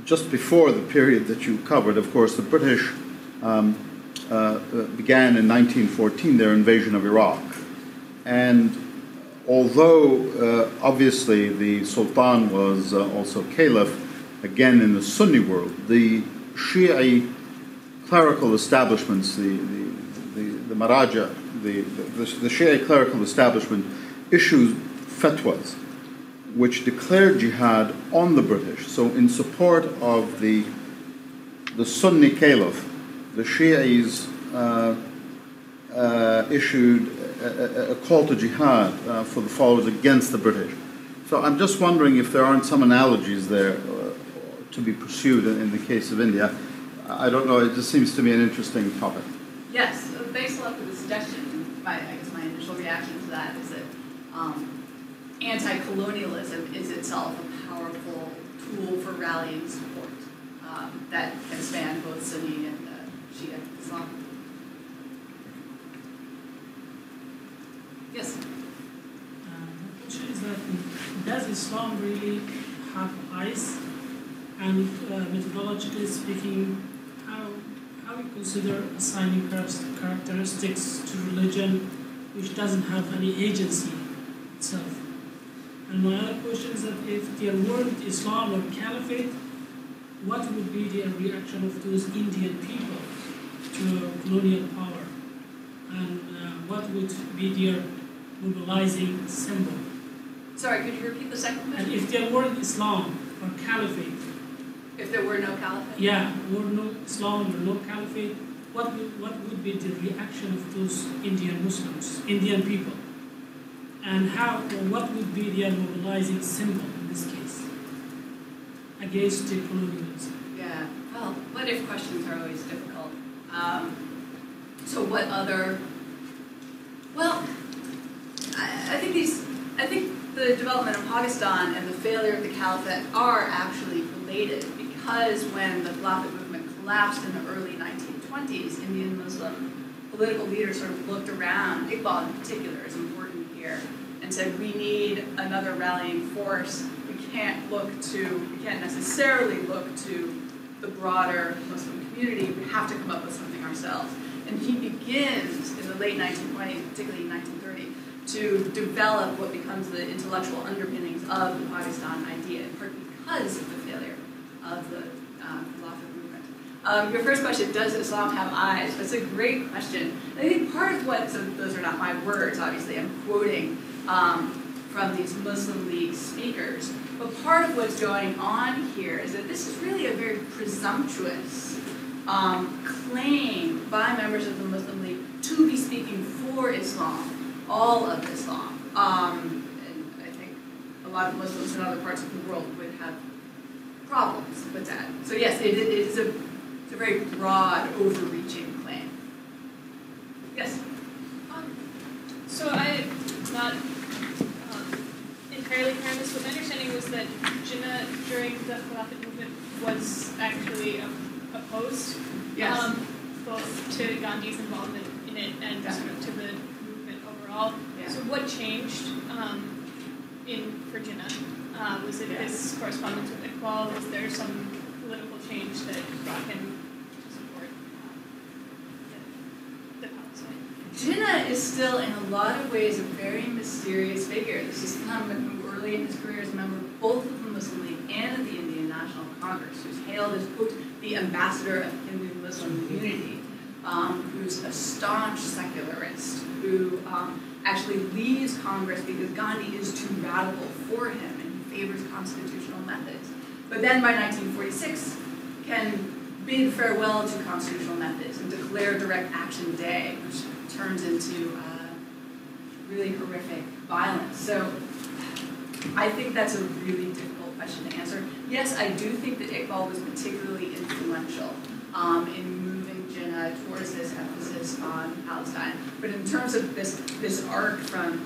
just before the period that you covered, of course, the British began in 1914 their invasion of Iraq. And although obviously the Sultan was also Caliph, again in the Sunni world, the Shia clerical establishments, the Maraja, the Shia clerical establishment issued fatwas which declared jihad on the British. So in support of the Sunni Caliph, the Shi'is issued a call to jihad for the followers against the British. So I'm just wondering if there aren't some analogies there to be pursued in the case of India. I don't know, it just seems to me an interesting topic. Yes, thanks a lot for the suggestion. I guess my initial reaction to that is that anti-colonialism is itself a powerful tool for rallying support that can span both Sunni and Shia Islam. Yes? The question is that does Islam really have eyes? And methodologically speaking, how we consider assigning characteristics to religion which doesn't have any agency itself? And my other question is that if there weren't Islam or Caliphate, what would be the reaction of those Indian people to colonial power? And what would be their mobilizing symbol? Sorry, could you repeat the second And question? if there weren't Islam or Caliphate, If there were no caliphate? yeah, were no Islam or no Caliphate, what would be the reaction of those Indian Muslims, Indian people? And what would be their mobilizing symbol in this case against the colonialism? Yeah, well, what if questions are always difficult. So what other, well, I think the development of Pakistan and the failure of the caliphate are actually related, because when the Khilafat movement collapsed in the early 1920s, Indian Muslim political leaders sort of looked around, Iqbal in particular is important here, and said, we need another rallying force. We can't necessarily look to the broader Muslim community. We have to come up with something ourselves. And he begins in the late 1920s, particularly 1930, to develop what becomes the intellectual underpinnings of the Pakistan idea, in part because of the failure of the Khilafat movement. Your first question, does Islam have eyes? That's a great question. I think part of what, so those are not my words, obviously, I'm quoting from these Muslim League speakers, but part of what's going on here is that this is really a very presumptuous claim by members of the Muslim League to be speaking for Islam, all of Islam. And I think a lot of Muslims in other parts of the world would have problems with that. So yes, it's a very broad, overreaching claim. Yes? So I'm not entirely clear on this, but my understanding was that Jinnah during the Khilafat movement was actually opposed, Yes. both to Gandhi's involvement in it and sort of to the movement overall. Yeah. So what changed for Jinnah? Was it his correspondence with Iqbal? Was there some political change that brought him to support the Palestine? Jinnah is still, in a lot of ways, a very mysterious figure. This has come early in his career as a member of both of the Muslim League and of the Indian National Congress, who's hailed as, quote, the ambassador of Hindu Muslim unity, who's a staunch secularist, who actually leaves Congress because Gandhi is too radical for him and he favors constitutional methods. But then by 1946, can bid farewell to constitutional methods and declare Direct Action Day, which turns into really horrific violence. So I think that's a really difficult question to answer. Yes, I do think that Iqbal was particularly influential in moving Jinnah towards this emphasis on Palestine. But in terms of this arc from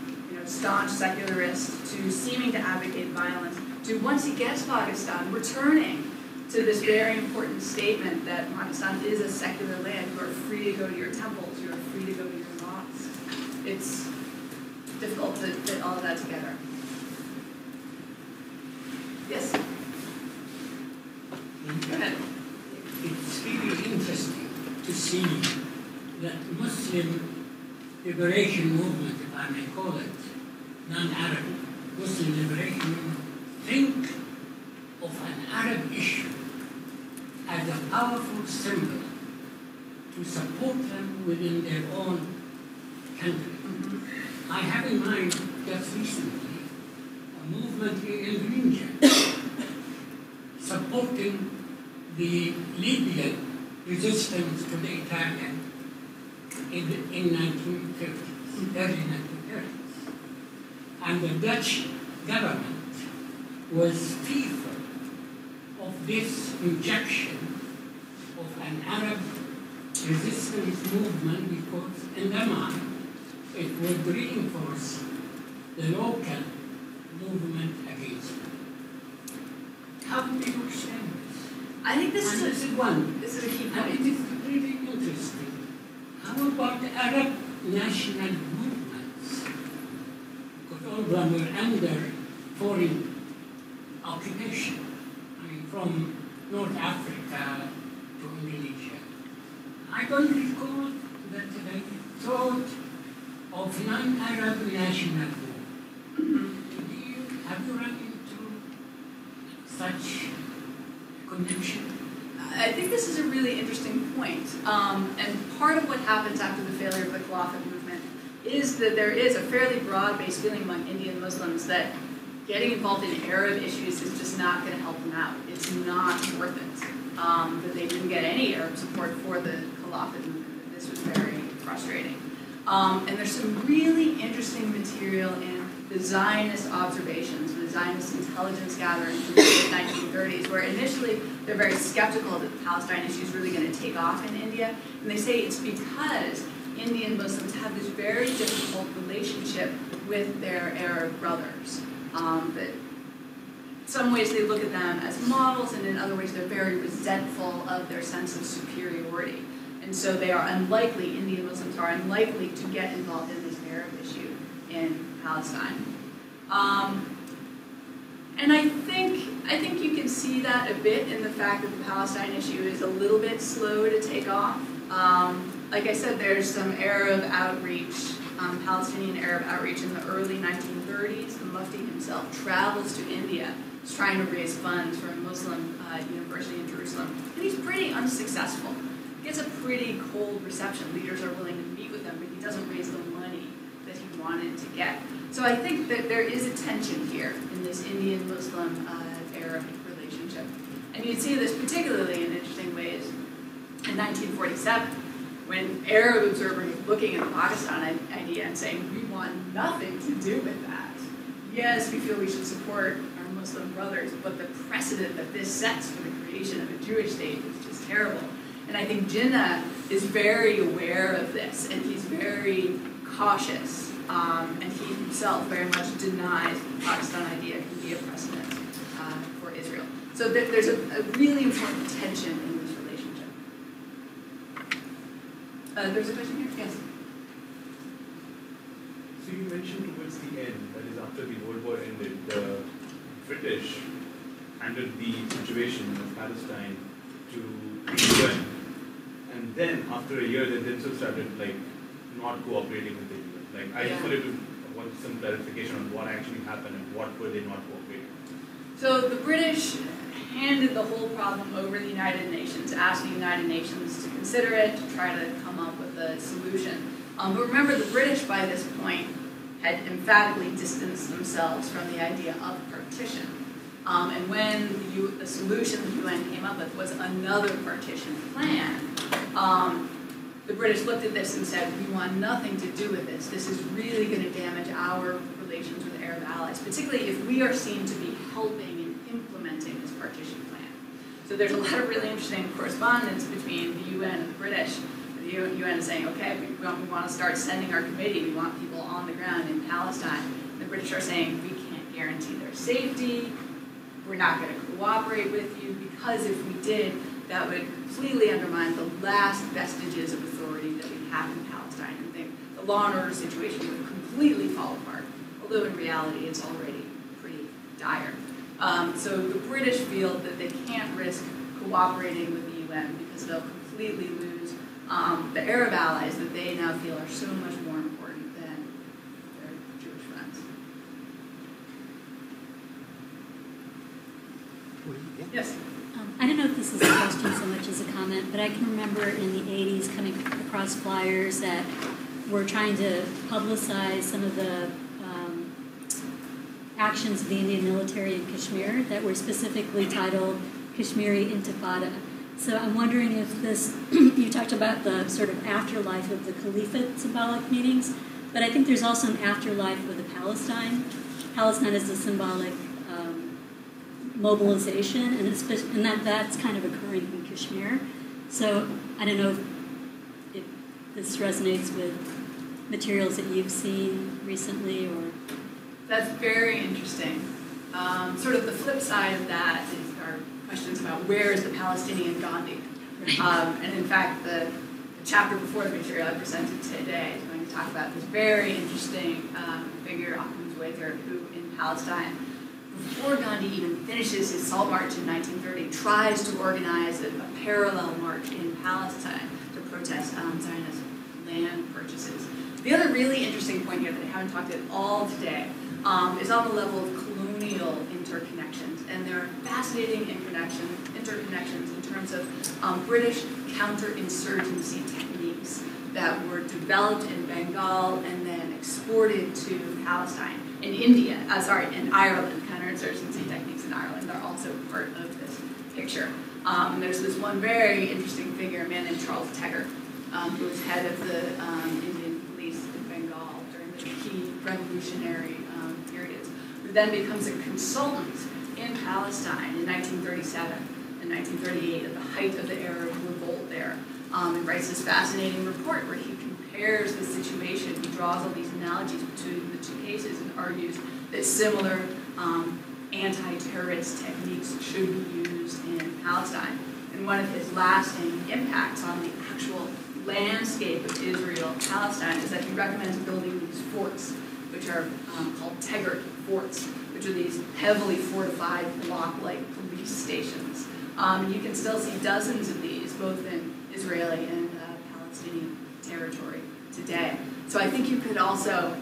staunch secularist to seeming to advocate violence to, once he gets Pakistan, returning to this very important statement that Pakistan is a secular land. You are free to go to your temples. You are free to go to your mosques. It's difficult to fit all of that together. Yes? Go ahead. It's really interesting to see that Muslim liberation movement, if I may call it, non-Arab Muslim liberation movement, think of an Arab issue as a powerful symbol to support them within their own country. Mm-hmm. I have in mind just recently a movement in Indonesia supporting the Libyan resistance to the Italian in 1930s, early 1930s. And the Dutch government was fearful of this injection of an Arab resistance movement because in their mind it would reinforce the local movement against them. How do you understand this? I think this and is a key and point. it is really interesting. How about the Arab national movements? Because all of them were under foreign occupation. I mean, from North Africa to Indonesia. I don't recall that they thought of non-Arab national movement. Do you have think this is a really interesting point. And part of what happens after the failure of the Khilafat movement is that there is a fairly broad-based feeling among Indian Muslims that getting involved in Arab issues is just not going to help them out. It's not worth it. That they didn't get any Arab support for the Khilafat movement. This was very frustrating. And there's some really interesting material in the Zionist observations, the Zionist intelligence gathering from the late 1930s, where initially they're very skeptical that the Palestine issue is really going to take off in India. And they say it's because Indian Muslims have this very difficult relationship with their Arab brothers. That in some ways they look at them as models, and in other ways they're very resentful of their sense of superiority. And so they are unlikely, Indian Muslims are unlikely to get involved in this Arab issue in Palestine. And I think you can see that a bit in the fact that the Palestine issue is a little bit slow to take off. Like I said, there's some Arab outreach, Palestinian Arab outreach in the early 1930s. The Mufti himself travels to India. He's trying to raise funds for a Muslim university in Jerusalem. And he's pretty unsuccessful. He gets a pretty cold reception. Leaders are willing to meet with him, but he doesn't raise the money that he wanted to get. So I think that there is a tension here in this Indian-Muslim-Arab relationship. And you'd see this particularly in interesting ways in 1947, when Arab observers were looking at the Pakistan idea and saying, we want nothing to do with that. Yes, we feel we should support our Muslim brothers, but the precedent that this sets for the creation of a Jewish state is just terrible. And I think Jinnah is very aware of this, and he's very cautious, and he himself very much denies the Pakistan idea can be a precedent for Israel. So there's a really important tension in this relationship. There's a question here? Yes? So you mentioned towards the end, that is after the World War ended, the British handed the situation of Palestine to the UN. And then after a year, they themselves started not cooperating with the UN. I just wanted to want some clarification on what actually happened and what were they not cooperating. So the British handed the whole problem over the United Nations, asked the United Nations to consider it, to try to come up with a solution. But remember, the British by this point had emphatically distanced themselves from the idea of partition. And when the solution the UN came up with was another partition plan, the British looked at this and said, we want nothing to do with this. This is really going to damage our relations with Arab allies, particularly if we are seen to be helping and implementing this partition plan. So there's a lot of really interesting correspondence between the UN and the British. The UN is saying, okay, we want to start sending our committee. We want people on the ground in Palestine. And the British are saying, we can't guarantee their safety. We're not going to cooperate with you, because if we did, that would completely undermine the last vestiges of authority that we have in Palestine. And think the law and order situation would completely fall apart, although in reality it's already pretty dire. So the British feel that they can't risk cooperating with the UN because they'll completely lose the Arab allies that they now feel are so much more important than their Jewish friends. Yes? I don't know if this is a question so much as a comment, but I can remember in the 80s coming across flyers that were trying to publicize some of the actions of the Indian military in Kashmir that were specifically titled Kashmiri Intifada. So I'm wondering if this, you talked about the sort of afterlife of the Caliphate symbolic meetings, but I think there's also an afterlife with the Palestine. Palestine is a symbolic mobilization, and that's kind of occurring in Kashmir. So I don't know if this resonates with materials that you've seen recently, or... That's very interesting. Sort of the flip side of that are questions about where is the Palestinian Gandhi? And in fact, the chapter before the material I presented today is going to talk about this very interesting figure, Ahmed Zuwaiter, who in Palestine, before Gandhi even finishes his salt march in 1930, tries to organize a parallel march in Palestine to protest Zionist land purchases. The other really interesting point here that I haven't talked at all today is on the level of colonial interconnections, and there are fascinating interconnections in terms of British counterinsurgency techniques that were developed in Bengal and then exported to Palestine. In Ireland, counterinsurgency techniques in Ireland are also part of this picture. And there's this one very interesting figure, a man named Charles Tegger, who was head of the Indian police in Bengal during the key revolutionary periods, who then becomes a consultant in Palestine in 1937 and 1938 at the height of the Arab revolt there, and writes this fascinating report where he compares the situation. He draws all these analogies between the two cases and argues that similar anti-terrorist techniques should be used in Palestine. And one of his lasting impacts on the actual landscape of Israel-Palestine is that he recommends building these forts, which are called Taggart forts, which are these heavily fortified block-like police stations. You can still see dozens of these, both in Israeli and Palestinian territory today. So I think you could also,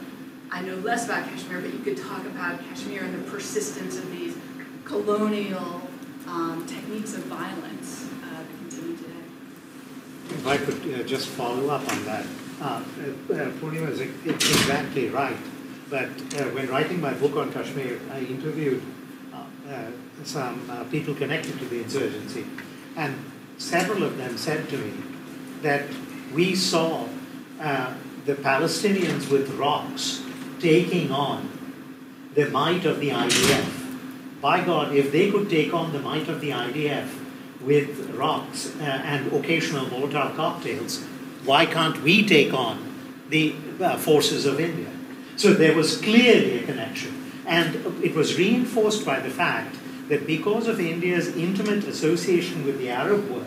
I know less about Kashmir, but you could talk about Kashmir and the persistence of these colonial techniques of violence that continue today. If I could just follow up on that. Purnima is exactly right. But when writing my book on Kashmir, I interviewed some people connected to the insurgency. And several of them said to me that we saw the Palestinians with rocks taking on the might of the IDF. By God, if they could take on the might of the IDF with rocks and occasional Molotov cocktails, why can't we take on the forces of India? So there was clearly a connection. And it was reinforced by the fact that because of India's intimate association with the Arab world,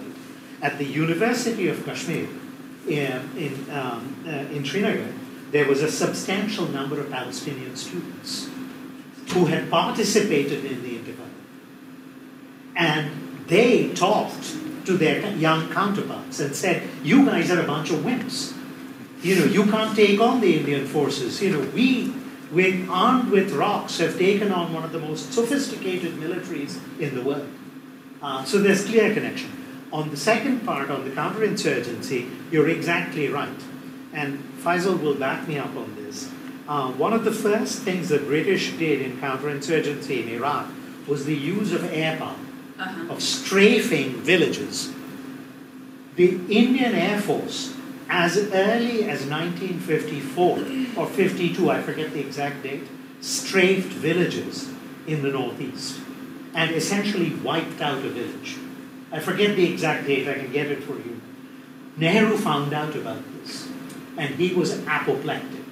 at the University of Kashmir in Srinagar, there was a substantial number of Palestinian students who had participated in the Intifada. And they talked to their young counterparts and said, you guys are a bunch of wimps. You can't take on the Indian forces. We, armed with rocks, have taken on one of the most sophisticated militaries in the world. So there's clear connection. On the second part, on the counterinsurgency, you're exactly right. And Faisal will back me up on this. One of the first things the British did in counterinsurgency in Iraq was the use of air power, of strafing villages. The Indian Air Force, as early as 1954 or 52, I forget the exact date, strafed villages in the northeast and essentially wiped out a village. I forget the exact date, I can get it for you. Nehru found out about this, and he was apoplectic.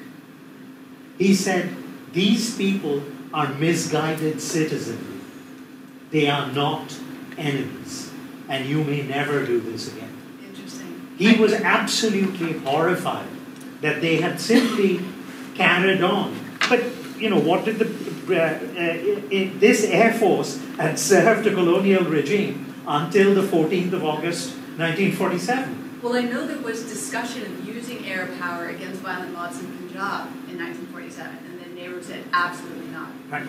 He said, these people are misguided citizenry. They are not enemies, and you may never do this again. Interesting. He was absolutely horrified that they had simply carried on. But, what did this Air Force had served a colonial regime until the 14th of August, 1947. Well, I know there was discussion of using air power against violent mobs in Punjab in 1947, and then Nehru said, absolutely not. Right.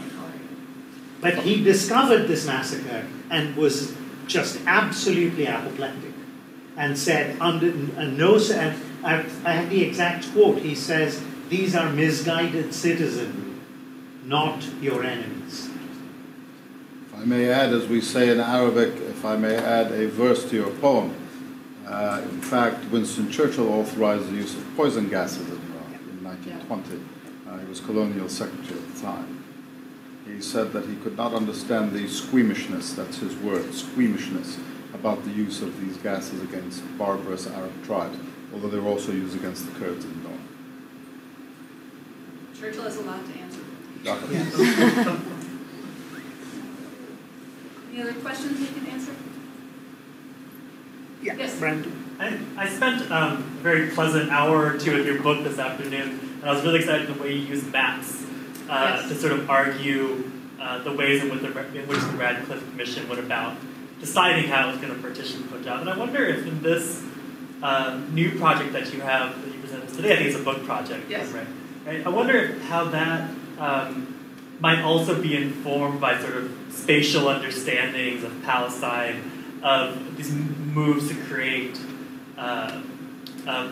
But he discovered this massacre and was just absolutely apoplectic and said, I have the exact quote, he says, these are misguided citizenry, not your enemies. If I may add, as we say in Arabic, if I may add a verse to your poem, in fact, Winston Churchill authorized the use of poison gases in Iraq in 1920. He was colonial secretary at the time. He said that he could not understand the squeamishness, that's his word, squeamishness, about the use of these gases against barbarous Arab tribes, although they were also used against the Kurds in the north. Churchill is allowed to answer. Any other questions you can answer? Yeah, yes, Brandon. I spent a very pleasant hour or two with your book this afternoon, and I was really excited the way you used maps to sort of argue the ways in which the Radcliffe Commission went about deciding how it was going to partition Punjab. And I wonder if in this new project that you have that you presented today, I think it's a book project, yes. right? I wonder how that might also be informed by sort of spatial understandings of Palestine, of these moves to create a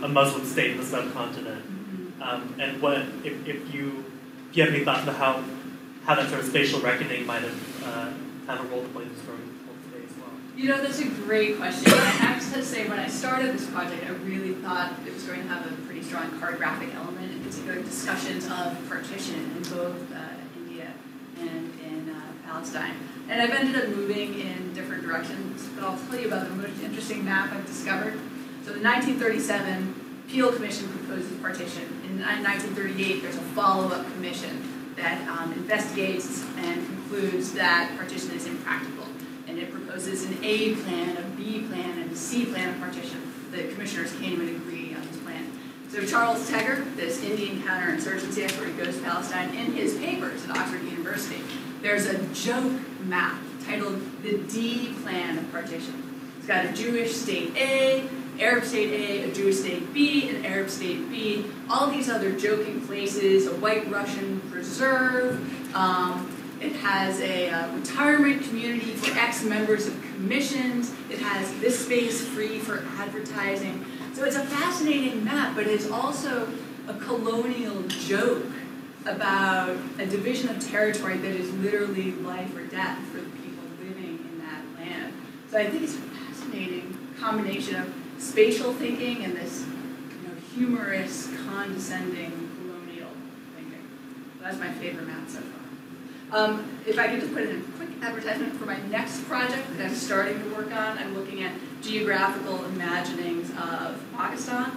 Muslim state in the subcontinent. And what, if you have any thoughts about how that sort of spatial reckoning might have a role to play in this story today as well? You know, that's a great question. I have to say, when I started this project, I really thought it was going to have a pretty strong cartographic element, in particular discussions of partition in both India and in Palestine. And I've ended up moving in different directions, but I'll tell you about the most interesting map I've discovered. So the 1937 Peel Commission proposes partition. In 1938, there's a follow-up commission that investigates and concludes that partition is impractical. And it proposes an A plan, a B plan, and a C plan of partition. The commissioners can't even agree on this plan. So Charles Tegger, this Indian counterinsurgency expert who goes to Palestine, in his papers at Oxford University, there's a joke map titled the D plan of partition. It's got a Jewish state A, Arab state A, a Jewish state B, an Arab state B, all these other joking places, a white Russian preserve. It has a retirement community for ex-members of commissions. It has this space free for advertising. So it's a fascinating map, but it's also a colonial joke about a division of territory that is literally life or death for the people living in that land. So I think it's a fascinating combination of spatial thinking and this humorous, condescending, colonial thinking. So that's my favorite map so far. If I could just put in a quick advertisement for my next project that I'm starting to work on, I'm looking at geographical imaginings of Pakistan.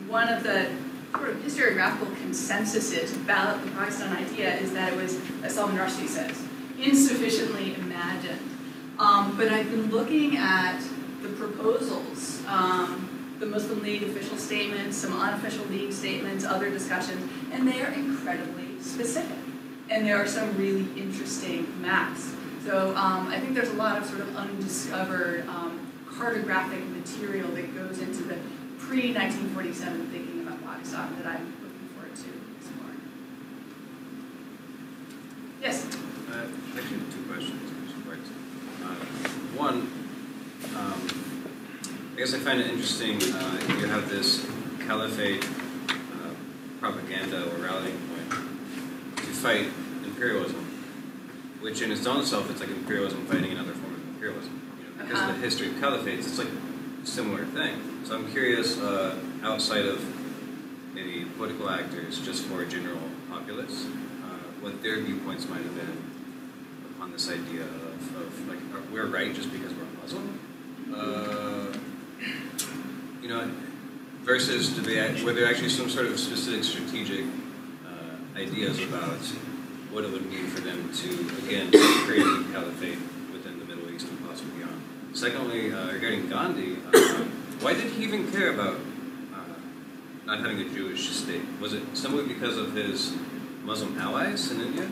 One of the sort of historiographical consensuses about the Pakistan idea is that it was, as Salman Rushdie says, insufficiently imagined. But I've been looking at the proposals, the Muslim League official statements, some unofficial League statements, other discussions, and they are incredibly specific. And there are some really interesting maps. So I think there's a lot of sort of undiscovered cartographic material that goes into the pre-1947 thinking about Pakistan that I'm looking forward to exploring. Yes? Actually, two questions. One, I guess I find it interesting you have this caliphate propaganda or rallying point to fight imperialism, which in its own self, it's like imperialism fighting another form of imperialism. Because of the history of caliphates, it's like a similar thing. So I'm curious, outside of maybe political actors, just for a general populace, what their viewpoints might have been on this idea of like, we're right just because we're Muslim? Versus were there actually some sort of specific strategic ideas about what it would mean for them to, again, create a caliphate within the Middle East and possibly beyond? Secondly, regarding Gandhi, why did he even care about not having a Jewish state? Was it simply because of his Muslim allies in India?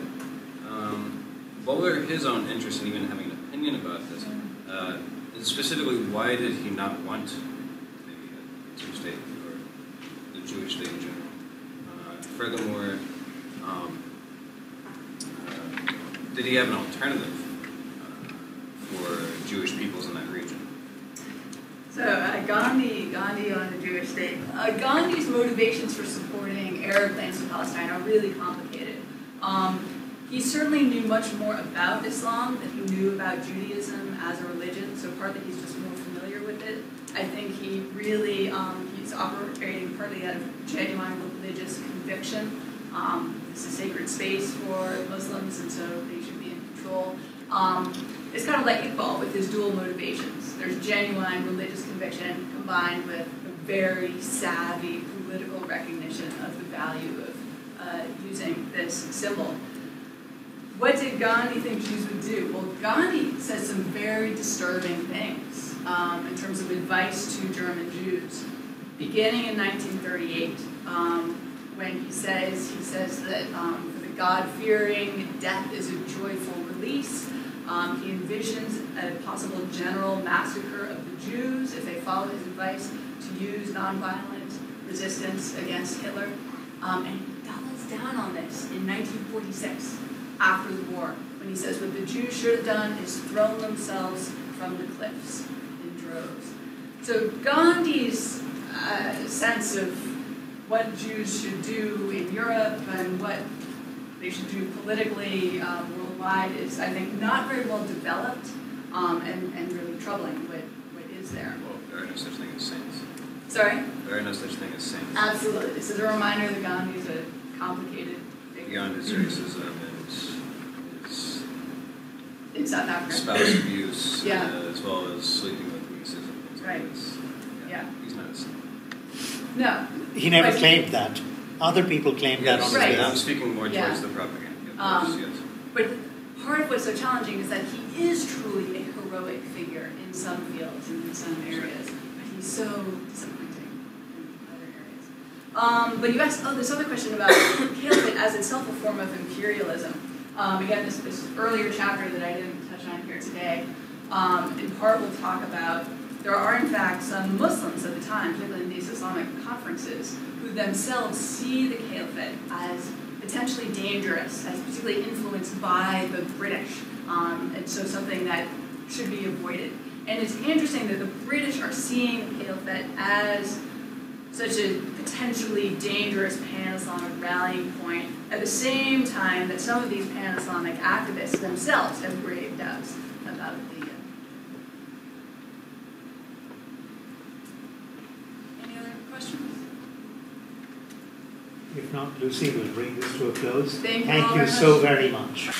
What were his own interests in even having an opinion about this? And specifically, why did he not want maybe a Jewish state or the Jewish state in general? Furthermore, did he have an alternative for Jewish peoples in that region? So Gandhi on the Jewish state. Gandhi's motivations for supporting Arab lands in Palestine are really complicated. He certainly knew much more about Islam than he knew about Judaism as a religion, so partly he's just more familiar with it. I think he really, he's operating partly out of genuine religious conviction. It's a sacred space for Muslims, and so they should be in control. It's kind of like Iqbal with his dual motivations. There's genuine religious conviction combined with a very savvy political recognition of the value of using this symbol. What did Gandhi think Jews would do? Well, Gandhi says some very disturbing things in terms of advice to German Jews. Beginning in 1938, when he says that for the God-fearing, death is a joyful release. He envisions a possible general massacre of the Jews if they follow his advice to use nonviolent resistance against Hitler. And he doubles down on this in 1946. after the war, when he says, what the Jews should have done is thrown themselves from the cliffs in droves. So Gandhi's sense of what Jews should do in Europe and what they should do politically worldwide is, I think, not very well developed and really troubling what is there. Well, there are no such thing as saints. Sorry? There are no such thing as saints. Absolutely. This is a reminder that Gandhi is a complicated figure. Beyond his racism and his in South Africa. spouse abuse, Yeah. As well as sleeping with nieces and things Right. like this. Yeah. He's not a saint. No. He never But- claimed that. Other people claimed that on Yes, his Right. behalf. I'm speaking more Yeah. towards the propaganda. Of course, yes. But part of what's so challenging is that he is truly a heroic figure in some fields and in some areas, but he's so disappointing in other areas. But you asked, this other question about caliphate as itself a form of imperialism. Again, this earlier chapter that I didn't touch on here today, in part will talk about, there are in fact some Muslims at the time, particularly in these Islamic conferences, who themselves see the caliphate as potentially dangerous, as particularly influenced by the British, and so something that should be avoided. And it's interesting that the British are seeing the caliphate as such a potentially dangerous pan-Islamic rallying point at the same time that some of these pan-Islamic activists themselves have grave doubts about the... Any other questions? If not, Lucy will bring this to a close. Thank you all Thank you very so much. very much.